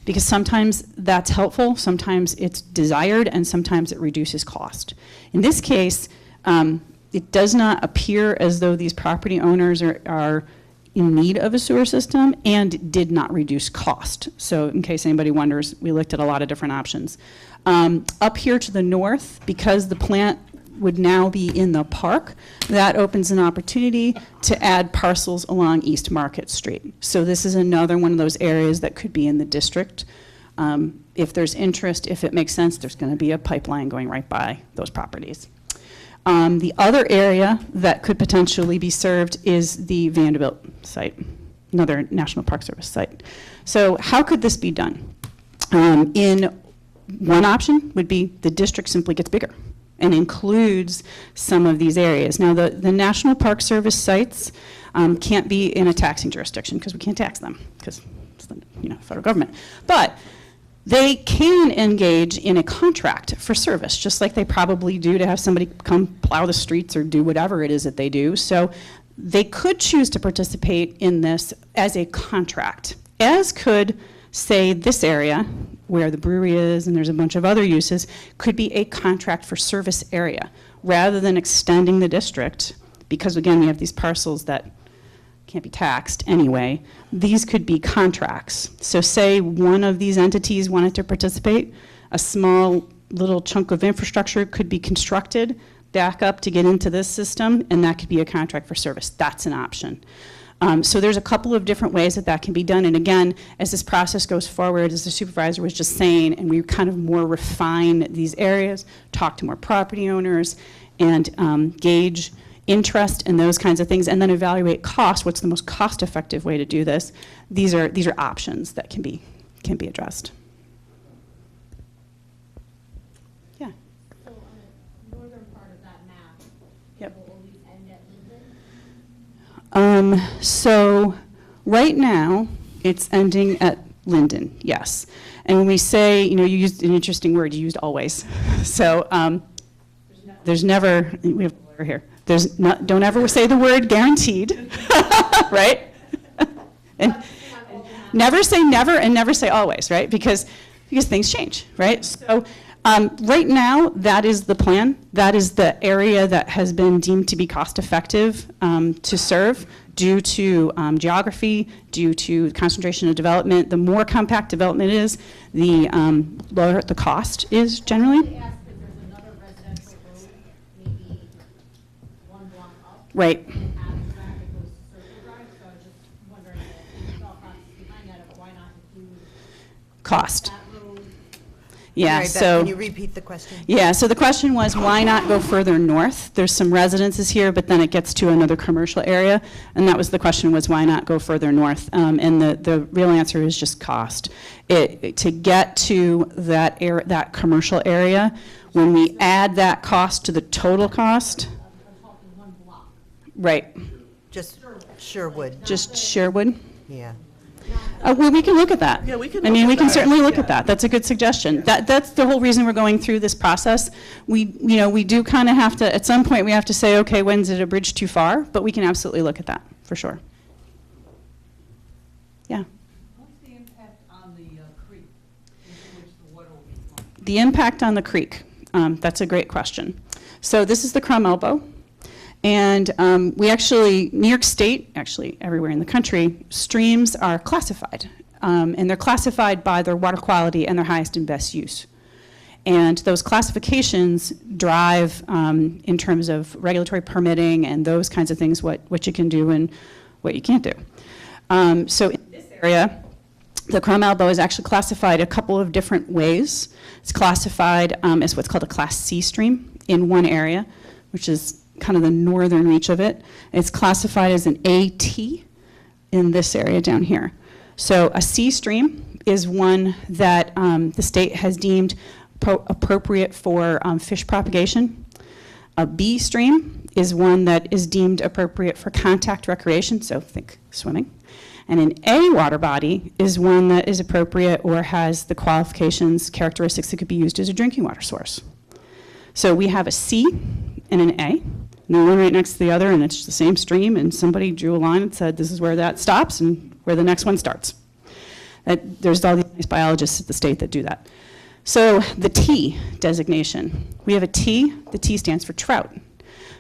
because sometimes that's helpful, sometimes it's desired, and sometimes it reduces cost. In this case, it does not appear as though these property owners are in need of a sewer system and did not reduce cost. So in case anybody wonders, we looked at a lot of different options. Up here to the north, because the plant would now be in the park, that opens an opportunity to add parcels along East Market Street. So this is another one of those areas that could be in the district. If there's interest, if it makes sense, there's going to be a pipeline going right by those properties. The other area that could potentially be served is the Vanderbilt site, another National Park Service site. So how could this be done? In one option would be the district simply gets bigger and includes some of these areas. Now, the National Park Service sites can't be in a taxing jurisdiction because we can't tax them because it's the federal government. But they can engage in a contract for service, just like they probably do to have somebody come plow the streets or do whatever it is that they do. So they could choose to participate in this as a contract, as could, say, this area where the brewery is and there's a bunch of other uses, could be a contract for service area, rather than extending the district, because again, we have these parcels that can't be taxed anyway. These could be contracts. So say one of these entities wanted to participate, a small little chunk of infrastructure could be constructed back up to get into this system, and that could be a contract for service. That's an option. So there's a couple of different ways that that can be done. And again, as this process goes forward, as the supervisor was just saying, and we kind of more refine these areas, talk to more property owners, and gauge interest in those kinds of things, and then evaluate cost, what's the most cost-effective way to do this. These are options that can be addressed. Yeah. So on the northern part of that map, Yep. it will always end at Linden? So right now, it's ending at Linden, yes. And when we say, you used an interesting word, you used always. So there's never, we have a lawyer here. Don't ever say the word guaranteed, right? And never say never and never say always, right? Because things change, right? So right now, that is the plan. That is the area that has been deemed to be cost effective to serve due to geography, due to concentration of development. The more compact development is, the lower the cost is generally. I asked if there's another residential road, maybe one block up. Right. And after that, it goes to Circle Drive, so I was just wondering the thought process behind that, of why not include Cost. that road? Yeah, Mary Beth, so. can you repeat the question? Yeah, so the question was, why not go further north? There's some residences here, but then it gets to another commercial area, and that was the question, was why not go further north? And the real answer is just cost. To get to that commercial area, when we add that cost to the total cost, I'm talking one block. right, Just Sherwood, just Sherwood? yeah. Well, we can look at that. Yeah, we can I mean, look we at can that. certainly look Yeah. at that. That's a good suggestion. That's the whole reason we're going through this process. We do kind of have to, at some point, we have to say, okay, when's it a bridge too far? But we can absolutely look at that, for sure. Yeah. What's the impact on the creek into which the water will be flowing? The impact on the creek, that's a great question. So this is the Crum Elbow. And we actually, New York State, actually everywhere in the country, streams are classified. And they're classified by their water quality and their highest and best use. And those classifications drive, in terms of regulatory permitting and those kinds of things, what you can do and what you can't do. So in this area, the Crum Elbow is actually classified a couple of different ways. It's classified as what's called a Class C stream in one area, which is kind of the northern reach of it. It's classified as an AT in this area down here. So a C stream is one that the state has deemed appropriate for fish propagation. A B stream is one that is deemed appropriate for contact recreation, so think swimming. And an A water body is one that is appropriate or has the qualifications, characteristics that could be used as a drinking water source. So we have a C and an A, and they're one right next to the other, and it's the same stream, and somebody drew a line and said, this is where that stops and where the next one starts. There's all these nice biologists at the state that do that. So the T designation, we have a T, the T stands for trout.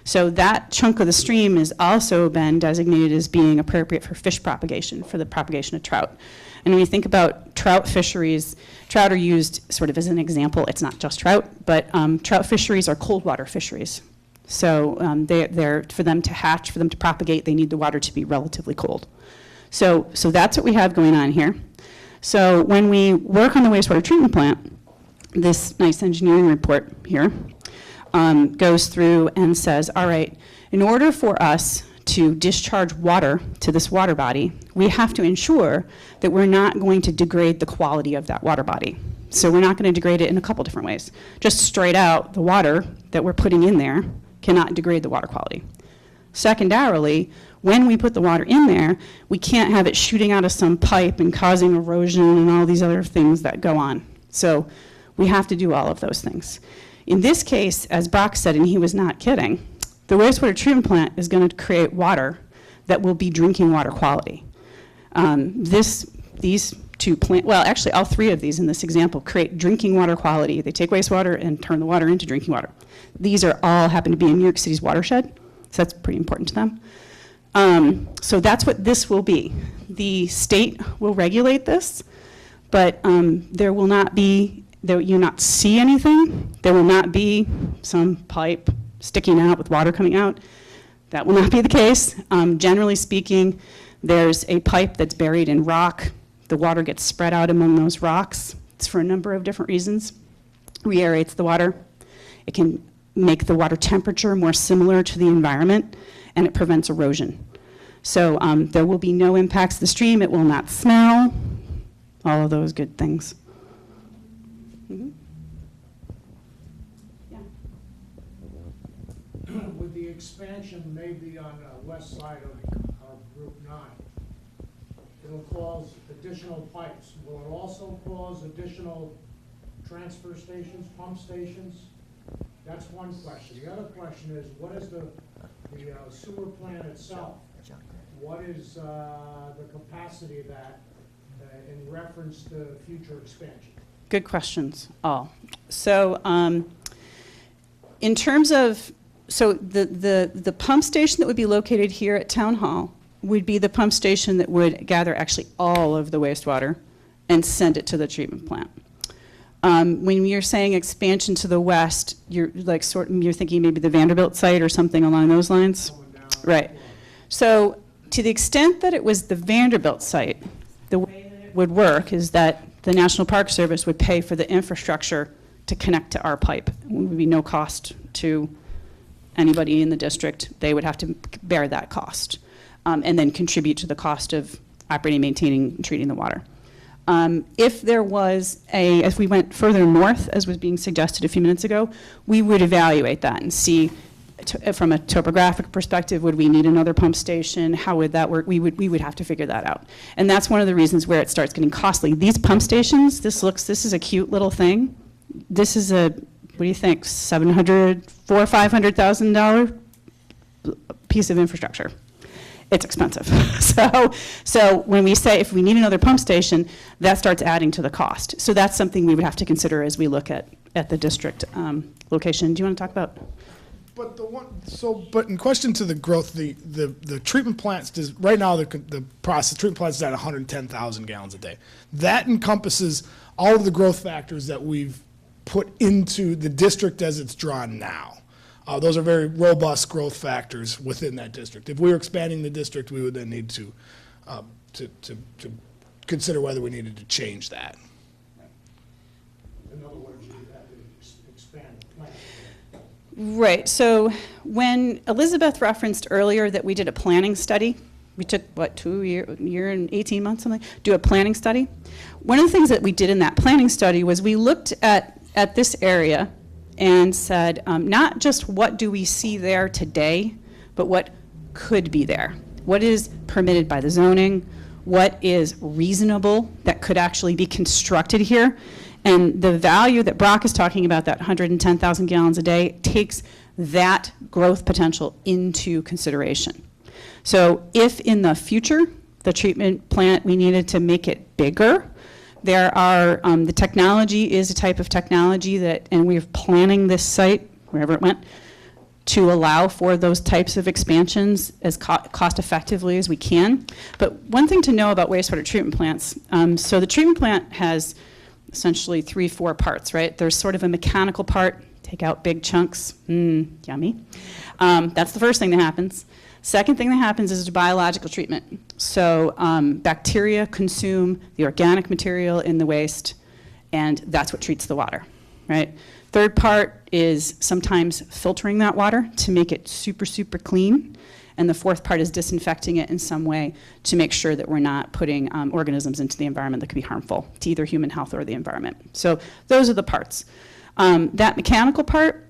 So that chunk of the stream has also been designated as being appropriate for fish propagation, for the propagation of trout. And when you think about trout fisheries, trout are used sort of as an example. It's not just trout, but trout fisheries are cold water fisheries. So they're for them to hatch, for them to propagate, they need the water to be relatively cold. So that's what we have going on here. So when we work on the wastewater treatment plant, this nice engineering report here goes through and says, all right, in order for us to discharge water to this water body, we have to ensure that we're not going to degrade the quality of that water body. So we're not going to degrade it in a couple different ways. Just straight out, the water that we're putting in there cannot degrade the water quality. Secondarily, when we put the water in there, we can't have it shooting out of some pipe and causing erosion and all these other things that go on. So we have to do all of those things. In this case, as Brock said, and he was not kidding, the wastewater treatment plant is going to create water that will be drinking water quality. These two plants, well, actually all three of these in this example create drinking water quality. They take wastewater and turn the water into drinking water. These are all happen to be in New York City's watershed, so that's pretty important to them. So that's what this will be. The state will regulate this, but there will not be, you not see anything. There will not be some pipe sticking out with water coming out. That will not be the case. Generally speaking, There's a pipe that's buried in rock. The water gets spread out among those rocks. It's for a number of different reasons. Reaerates the water. It can make the water temperature more similar to the environment, and it prevents erosion. So there will be no impacts to the stream. It will not smell. All of those good things. Mm-hmm. Yeah. With the expansion maybe on the west side of Route 9, it'll cause additional pipes. Will it also cause additional transfer stations, pump stations? That's one question. The other question is, what is the sewer plant itself? What is the capacity of that in reference to future expansion? Good questions, all. So in terms of, so the pump station that would be located here at Town Hall would be the pump station that would gather actually all of the wastewater and send it to the treatment plant. When you're saying expansion to the west, you're like you're thinking maybe the Vanderbilt site or something along those lines? Right. So to the extent that it was the Vanderbilt site, the way that it would work is that the National Park Service would pay for the infrastructure to connect to our pipe. It would be no cost to anybody in the district. They would have to bear that cost and then contribute to the cost of operating, maintaining, and treating the water. If there was as we went further north, as was being suggested a few minutes ago, we would evaluate that and see from a topographic perspective, would we need another pump station? How would that work? We would have to figure that out. And that's one of the reasons where it starts getting costly. These pump stations, this is a cute little thing. This is what do you think, $400,000 or $500,000 piece of infrastructure. It's expensive. So when we say if we need another pump station, that starts adding to the cost. So that's something we would have to consider as we look at the district location. Do you want to talk about? But but in question to the growth, the treatment plants right now the treatment plants is at 110,000 gallons a day. That encompasses all of the growth factors that we've put into the district as it's drawn now. Those are very robust growth factors within that district. If we were expanding the district, we would then need to consider whether we needed to change that. In other words, you have to expand the plant. Right. So when Elizabeth referenced earlier that we did a planning study, we took, year and 18 months, something, do a planning study. One of the things that we did in that planning study was we looked at this area and said, not just what do we see there today, but what could be there. What is permitted by the zoning? What is reasonable that could actually be constructed here? And the value that Brock is talking about, that 110,000 gallons a day, takes that growth potential into consideration. So if in the future, the treatment plant, we needed to make it bigger, there are, the technology is a type of technology that, and we're planning this site, wherever it went, to allow for those types of expansions as cost effectively as we can. But one thing to know about wastewater treatment plants, so the treatment plant has essentially 3-4 parts, right? There's sort of a mechanical part, take out big chunks, yummy. That's the first thing that happens. Second thing that happens is biological treatment. So bacteria consume the organic material in the waste, and that's what treats the water, right? Third part is sometimes filtering that water to make it super, super clean. And the fourth part is disinfecting it in some way to make sure that we're not putting organisms into the environment that could be harmful to either human health or the environment. So those are the parts. That mechanical part,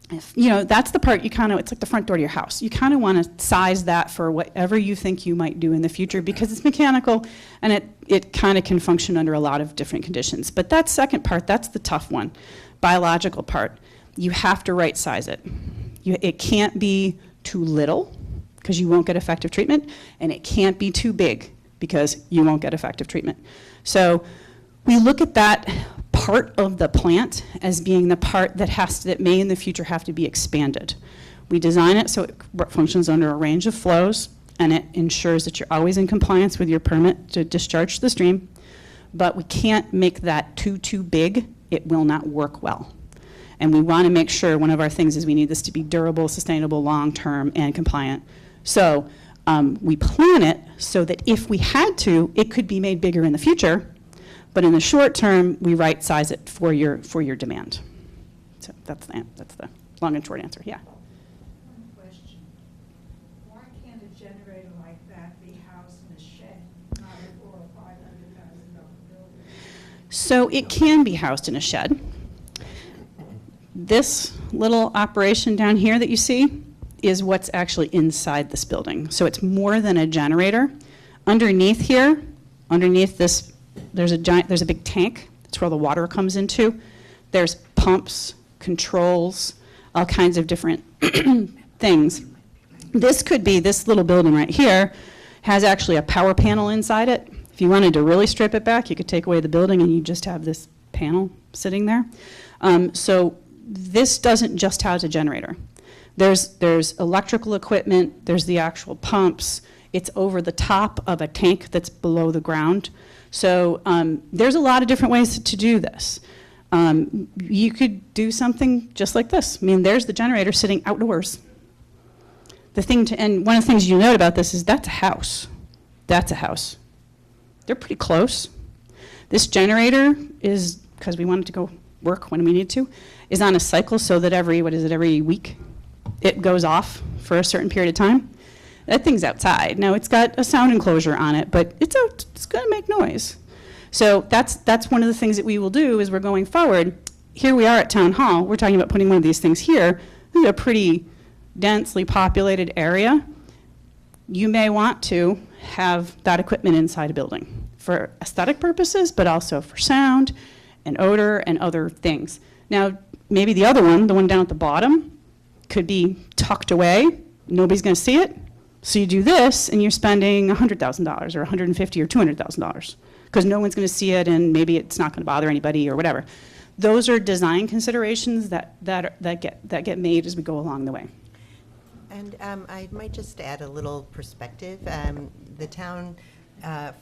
that's the part you kind of, it's like the front door to your house. You kind of want to size that for whatever you think you might do in the future because it's mechanical and it kind of can function under a lot of different conditions. But that second part, that's the tough one. Biological part, you have to right size it. It can't be too little because you won't get effective treatment, and it can't be too big because you won't get effective treatment. So we look at that part of the plant as being the part that may in the future have to be expanded. We design it so it functions under a range of flows, and it ensures that you're always in compliance with your permit to discharge the stream, but we can't make that too big. It will not work well. And we want to make sure, one of our things is we need this to be durable, sustainable, long-term, and compliant. So We plan it so that if we had to, it could be made bigger in the future, but in the short term, we right size it for your demand. So that's the long and short answer, yeah. One question. Why can't a generator like that be housed in a shed, not a $400,000 or $500,000 building? So it can be housed in a shed. This little operation down here that you see is what's actually inside this building. So it's more than a generator. Underneath here, underneath this, there's a big tank. That's where the water comes into. There's pumps, controls, all kinds of different things. This could be, this little building right here has actually a power panel inside it. If you wanted to really strip it back, you could take away the building and you just have this panel sitting there. So this doesn't just house a generator. There's electrical equipment, there's the actual pumps, it's over the top of a tank that's below the ground. So there's a lot of different ways to do this. You could do something just like this. I mean, there's the generator sitting outdoors. And one of the things you note about this is that's a house. That's a house. They're pretty close. This generator is, because we want it to go work when we need to, is on a cycle so that every week it goes off for a certain period of time. That thing's outside. Now it's got a sound enclosure on it, but it's going to make noise. So that's one of the things that we will do is we're going forward. Here we are at Town Hall. We're talking about putting one of these things here. This is a pretty densely populated area. You may want to have that equipment inside a building for aesthetic purposes, but also for sound and odor and other things. Now, maybe the other one, the one down at the bottom, could be tucked away. Nobody's going to see it. So you do this, and you're spending $100,000 or $150,000 or $200,000 because no one's going to see it, and maybe it's not going to bother anybody or whatever. Those are design considerations that get made as we go along the way. And I might just add a little perspective. The town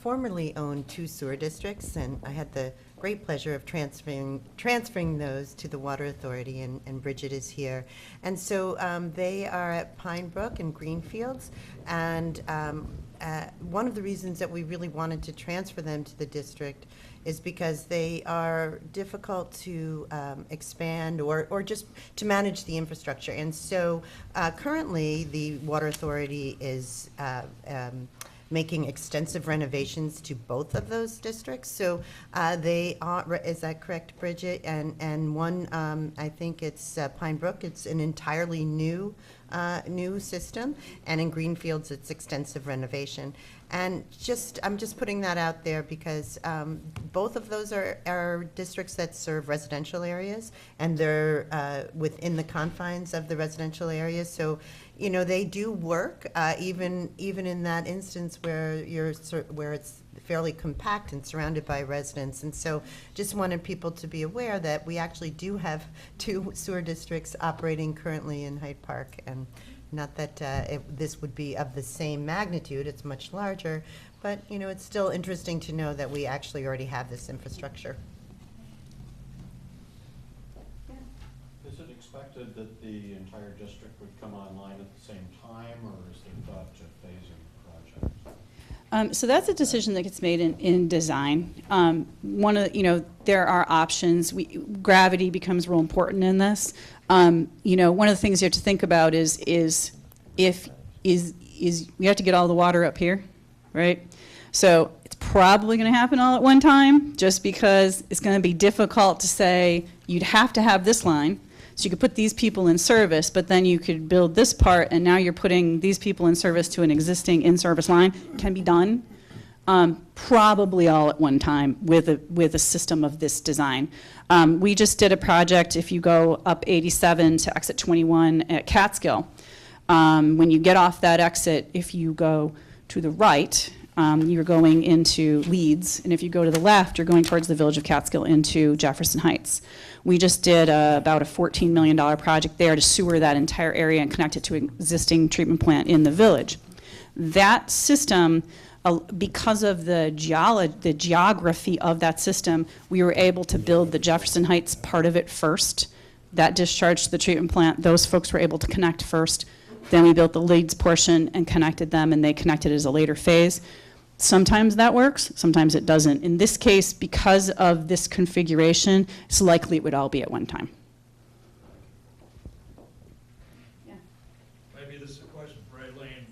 formerly owned 2 sewer districts, and I had the great pleasure of transferring those to the Water Authority, and Bridget is here. And so they are at Pine Brook and Greenfields, and one of the reasons that we really wanted to transfer them to the district is because they are difficult to expand or just to manage the infrastructure. And so currently the Water Authority is making extensive renovations to both of those districts. So they are, is that correct, Bridget? And one, I think it's Pine Brook, it's an entirely new system, and in Greenfields it's extensive renovation. And I'm just putting that out there because both of those are districts that serve residential areas, and they're within the confines of the residential areas. So, you know, they do work even in that instance where it's fairly compact and surrounded by residents. And so just wanted people to be aware that we actually do have 2 sewer districts operating currently in Hyde Park, and not that this would be of the same magnitude, it's much larger, but you know, it's still interesting to know that we actually already have this infrastructure. Is it expected that the entire district would come online at the same time, or is there thought to phasing projects? So that's a decision that gets made in design. There are options. Gravity becomes real important in this. One of the things you have to think about is we have to get all the water up here, right? So it's probably going to happen all at one time, just because it's going to be difficult to say you'd have to have this line. So you could put these people in service, but then you could build this part, and now you're putting these people in service to an existing in-service line. Can be done, probably all at one time with a system of this design. We just did a project. If you go up 87 to exit 21 at Catskill, when you get off that exit, if you go to the right, you're going into Leeds, and if you go to the left, you're going towards the village of Catskill into Jefferson Heights. We just did about a $14 million project there to sewer that entire area and connect it to an existing treatment plant in the village. That system, because of the geography of that system, we were able to build the Jefferson Heights part of it first. That discharged to the treatment plant. Those folks were able to connect first. Then we built the leads portion and connected them, and they connected as a later phase. Sometimes that works, sometimes it doesn't. In this case, because of this configuration, it's likely it would all be at one time. Maybe this is a question for Aileen.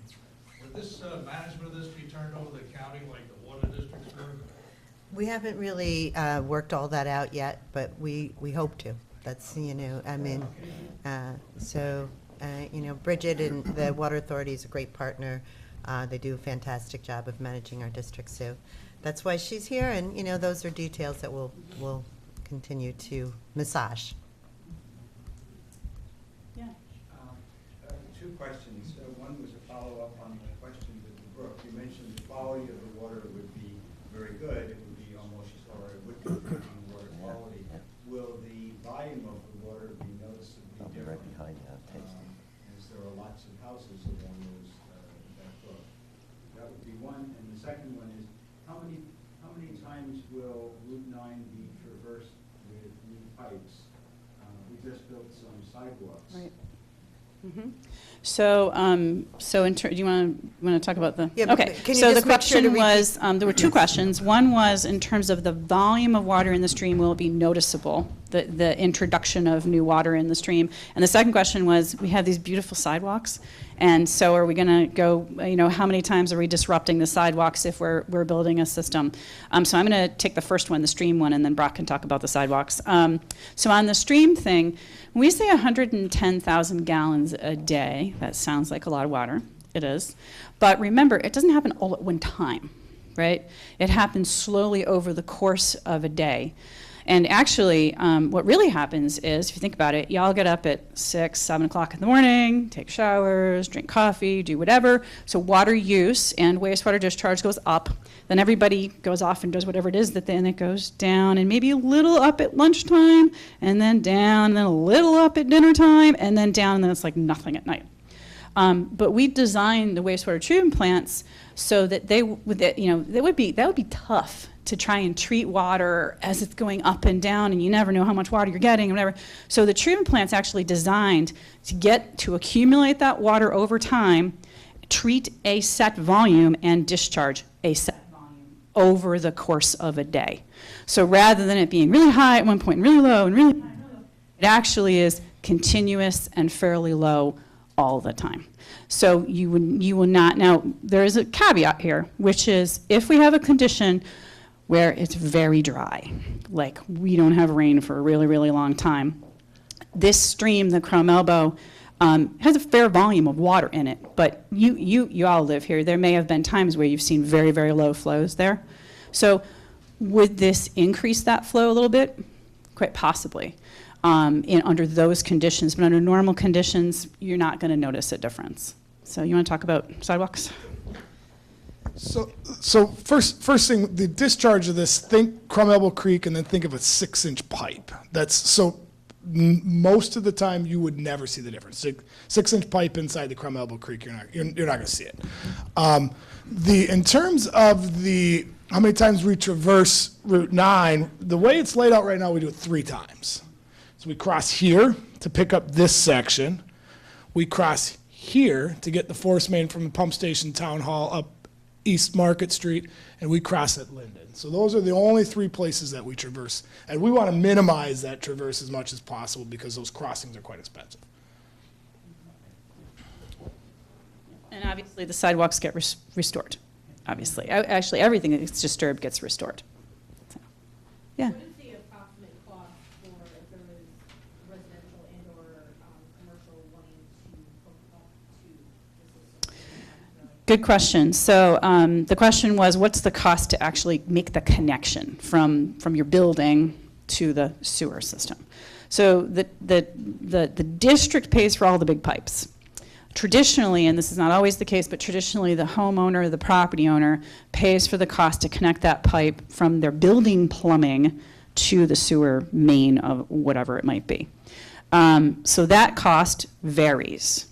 Would this management of this be turned over to the county like the water districts were? We haven't really worked all that out yet, but we hope to. That's, you know, I mean, you know, Bridget and the Water Authority is a great partner. They do a fantastic job of managing our district, so that's why she's here, and, you know, those are details that we'll continue to massage. Yeah. Two questions. One was a follow-up on the question with the brook. You mentioned the quality of the water would be very good. It would be almost, or it would contribute to water quality. Will the volume of the water be noticeably different? Right behind that, tasting. As there are lots of houses along those, that brook. That would be one. And the second one is, how many times will Route 9 be traversed with new pipes? We just built some sidewalks. Right. Mm-hmm. So, do you want to talk about the? Yeah, Okay. can you So the just make sure to question was, there were two questions. One was in terms of the volume of water in the stream, will it be noticeable, the introduction of new water in the stream? And the second question was, we have these beautiful sidewalks, and so are we going to go, you know, how many times are we disrupting the sidewalks if we're building a system? So I'm going to take the first one, the stream one, and then Brock can talk about the sidewalks. So on the stream thing, when we say 110,000 gallons a day, that sounds like a lot of water. It is. But remember, it doesn't happen all at one time, right? It happens slowly over the course of a day. And actually, what really happens is, if you think about it, y'all get up at 6, 7 o'clock in the morning, take showers, drink coffee, do whatever. So water use and wastewater discharge goes up. Then everybody goes off and does whatever it is that then it goes down, and maybe a little up at lunchtime, and then down, and then a little up at dinner time, and then down, and then it's like nothing at night. But we designed the wastewater treatment plants so that that would be tough to try and treat water as it's going up and down, and you never know how much water you're getting, and whatever. So the treatment plant's actually designed to accumulate that water over time, treat a set volume, and discharge a set volume over the course of a day. So rather than it being really high at one point and really low and really high, it actually is continuous and fairly low all the time. So you will not. Now there is a caveat here, which is if we have a condition where it's very dry, like we don't have rain for a really, really long time, this stream, the Chrome Elbow, has a fair volume of water in it, but you all live here. There may have been times where you've seen very, very low flows there. So would this increase that flow a little bit? Quite possibly. Under those conditions, but under normal conditions, you're not going to notice a difference. So you want to talk about sidewalks? So first thing, the discharge of this, think Crum Elbow Creek and then think of a 6-inch pipe. Most of the time you would never see the difference. 6-inch pipe inside the Crum Elbow Creek, you're not going to see it. In terms of how many times we traverse Route 9, the way it's laid out right now, we do it 3 times. So we cross here to pick up this section. We cross here to get the force main from the pump station town hall up East Market Street, and we cross at Linden. So those are the only 3 places that we traverse. And we want to minimize that traverse as much as possible because those crossings are quite expensive. And obviously the sidewalks get restored, obviously. Actually, everything that's disturbed gets restored. So, yeah. What is the approximate cost for if there is residential and or commercial wanting to hook up to the system? Good question. So the question was, what's the cost to actually make the connection from your building to the sewer system? So the district pays for all the big pipes. Traditionally, and this is not always the case, but traditionally the homeowner, the property owner, pays for the cost to connect that pipe from their building plumbing to the sewer main of whatever it might be. So that cost varies.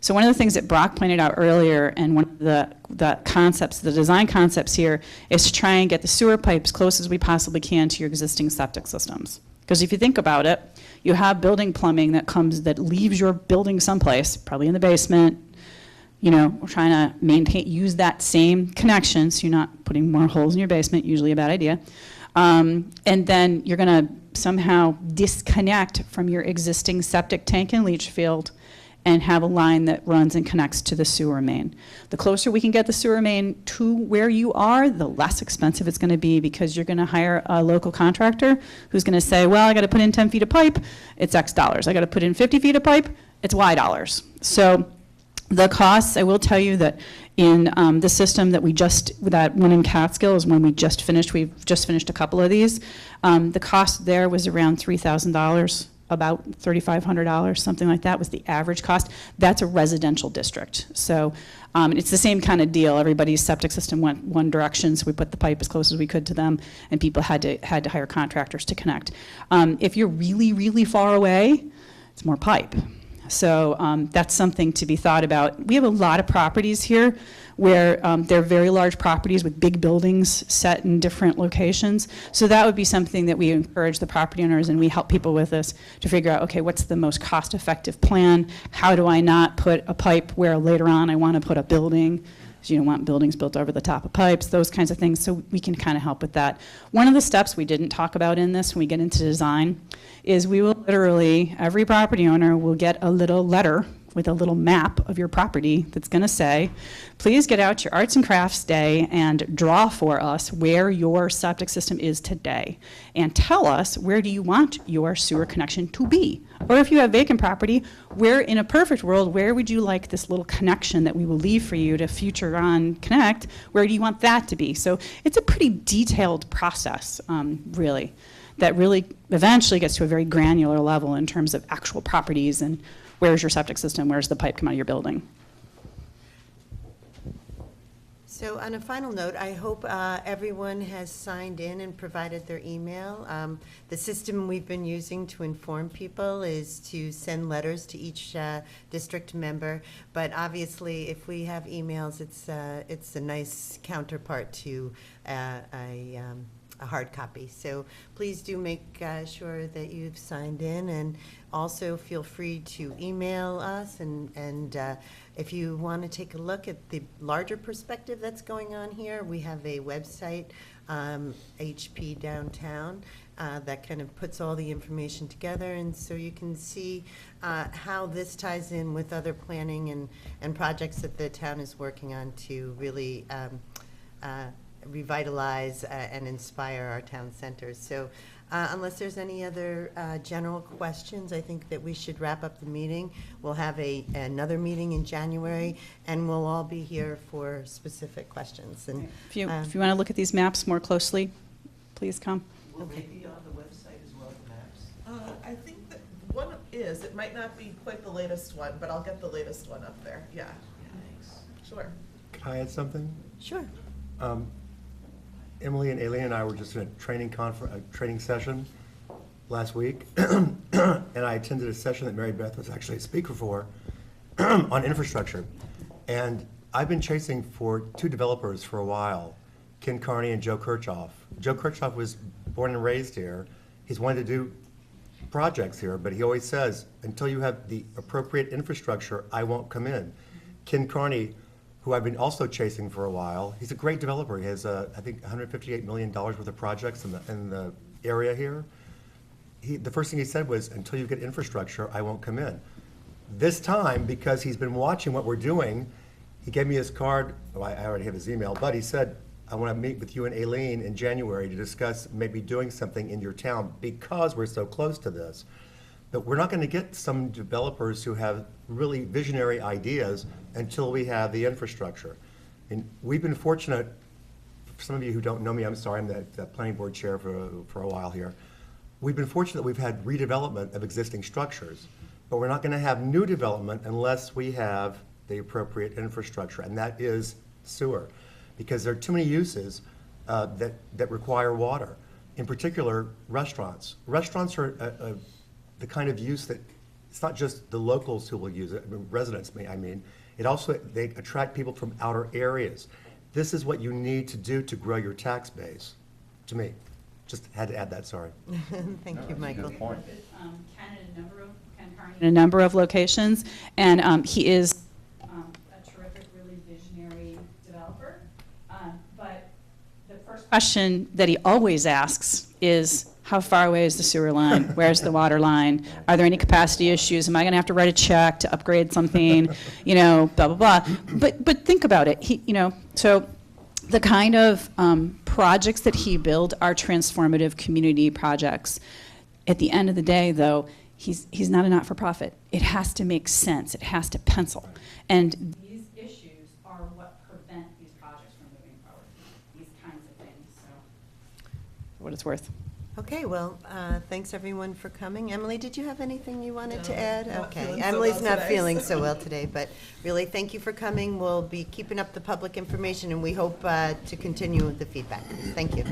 So one of the things that Brock pointed out earlier, and one of the concepts, the design concepts here, is to try and get the sewer pipes close as we possibly can to your existing septic systems. Because if you think about it, you have building plumbing that leaves your building someplace, probably in the basement. You know, we're trying to use that same connection, so you're not putting more holes in your basement, usually a bad idea. And then you're going to somehow disconnect from your existing septic tank and leach field and have a line that runs and connects to the sewer main. The closer we can get the sewer main to where you are, the less expensive it's going to be, because you're going to hire a local contractor who's going to say, well, I got to put in 10 feet of pipe, it's X dollars. I got to put in 50 feet of pipe, it's Y dollars. So the costs, I will tell you that in the system that that one in Catskill is one we've just finished a couple of these. The cost there was around $3,000, about $3,500, something like that was the average cost. That's a residential district. So it's the same kind of deal. Everybody's septic system went one direction, so we put the pipe as close as we could to them, and people had to hire contractors to connect. If you're really, really far away, it's more pipe. So that's something to be thought about. We have a lot of properties here where they're very large properties with big buildings set in different locations. So that would be something that we encourage the property owners, and we help people with this to figure out, okay, what's the most cost-effective plan? How do I not put a pipe where later on I want to put a building? So you don't want buildings built over the top of pipes, those kinds of things. So we can kind of help with that. One of the steps we didn't talk about in this when we get into design is we will literally, every property owner will get a little letter with a little map of your property that's going to say, please get out your arts and crafts day and draw for us where your septic system is today, and tell us where do you want your sewer connection to be. Or if you have vacant property, where in a perfect world, where would you like this little connection that we will leave for you to future on connect, where do you want that to be? So it's a pretty detailed process, really, that really eventually gets to a very granular level in terms of actual properties and where's your septic system, where's the pipe come out of your building. So on a final note, I hope everyone has signed in and provided their email. The system we've been using to inform people is to send letters to each district member, but obviously if we have emails, it's a nice counterpart to a hard copy. So please do make sure that you've signed in, and also feel free to email us, and if you want to take a look at the larger perspective that's going on here, we have a website, HP Downtown, that kind of puts all the information together, and so you can see how this ties in with other planning and projects that the town is working on to really revitalize and inspire our town centers. So unless there's any other general questions, I think that we should wrap up the meeting. We'll have another meeting in January, and we'll all be here for specific questions. And if you want to look at these maps more closely, please come. Will they be on the website as well, the maps? I think that one is. It might not be quite the latest one, but I'll get the latest one up there. Yeah. Thanks. Sure. Can I add something? Sure. Emily and Aileen and I were just in a training session last week, and I attended a session that Mary Beth was actually a speaker for on infrastructure. And I've been chasing for two developers for a while, Ken Carney and Joe Kirchhoff. Joe Kirchhoff was born and raised here. He's wanted to do projects here, but he always says, until you have the appropriate infrastructure, I won't come in. Ken Carney, who I've been also chasing for a while, he's a great developer. He has, I think, $158 million worth of projects in the area here. The first thing he said was, until you get infrastructure, I won't come in. This time, because he's been watching what we're doing, he gave me his card. Well, I already have his email, but he said, I want to meet with you and Aileen in January to discuss maybe doing something in your town because we're so close to this. But we're not going to get some developers who have really visionary ideas until we have the infrastructure. And we've been fortunate, for some of you who don't know me, I'm sorry, I'm the planning board chair for a while here. We've been fortunate that we've had redevelopment of existing structures, but we're not going to have new development unless we have the appropriate infrastructure, and that is sewer, because there are too many uses that require water. In particular, restaurants. Restaurants are the kind of use that it's not just the locals who will use it, residents, I mean. It also, they attract people from outer areas. This is what you need to do to grow your tax base, to me. Just had to add that, sorry. Thank you, Michael. Good point. In a number of locations, and he is a terrific, really visionary developer. But the first question that he always asks is, how far away is the sewer line? Where's the water line? Are there any capacity issues? Am I going to have to write a check to upgrade something? You know, blah, blah, blah. But think about it. So the kind of projects that he built are transformative community projects. At the end of the day, though, he's not a not-for-profit. It has to make sense. It has to pencil. And these issues are what prevent these projects from moving forward, these kinds of things. So, for what it's worth. Okay, well, thanks everyone for coming. Emily, did you have anything you wanted to add? not Okay, feeling so Emily's well not today, feeling so. so well today, but really, thank you for coming. We'll be keeping up the public information, and we hope to continue with the feedback. Thank you.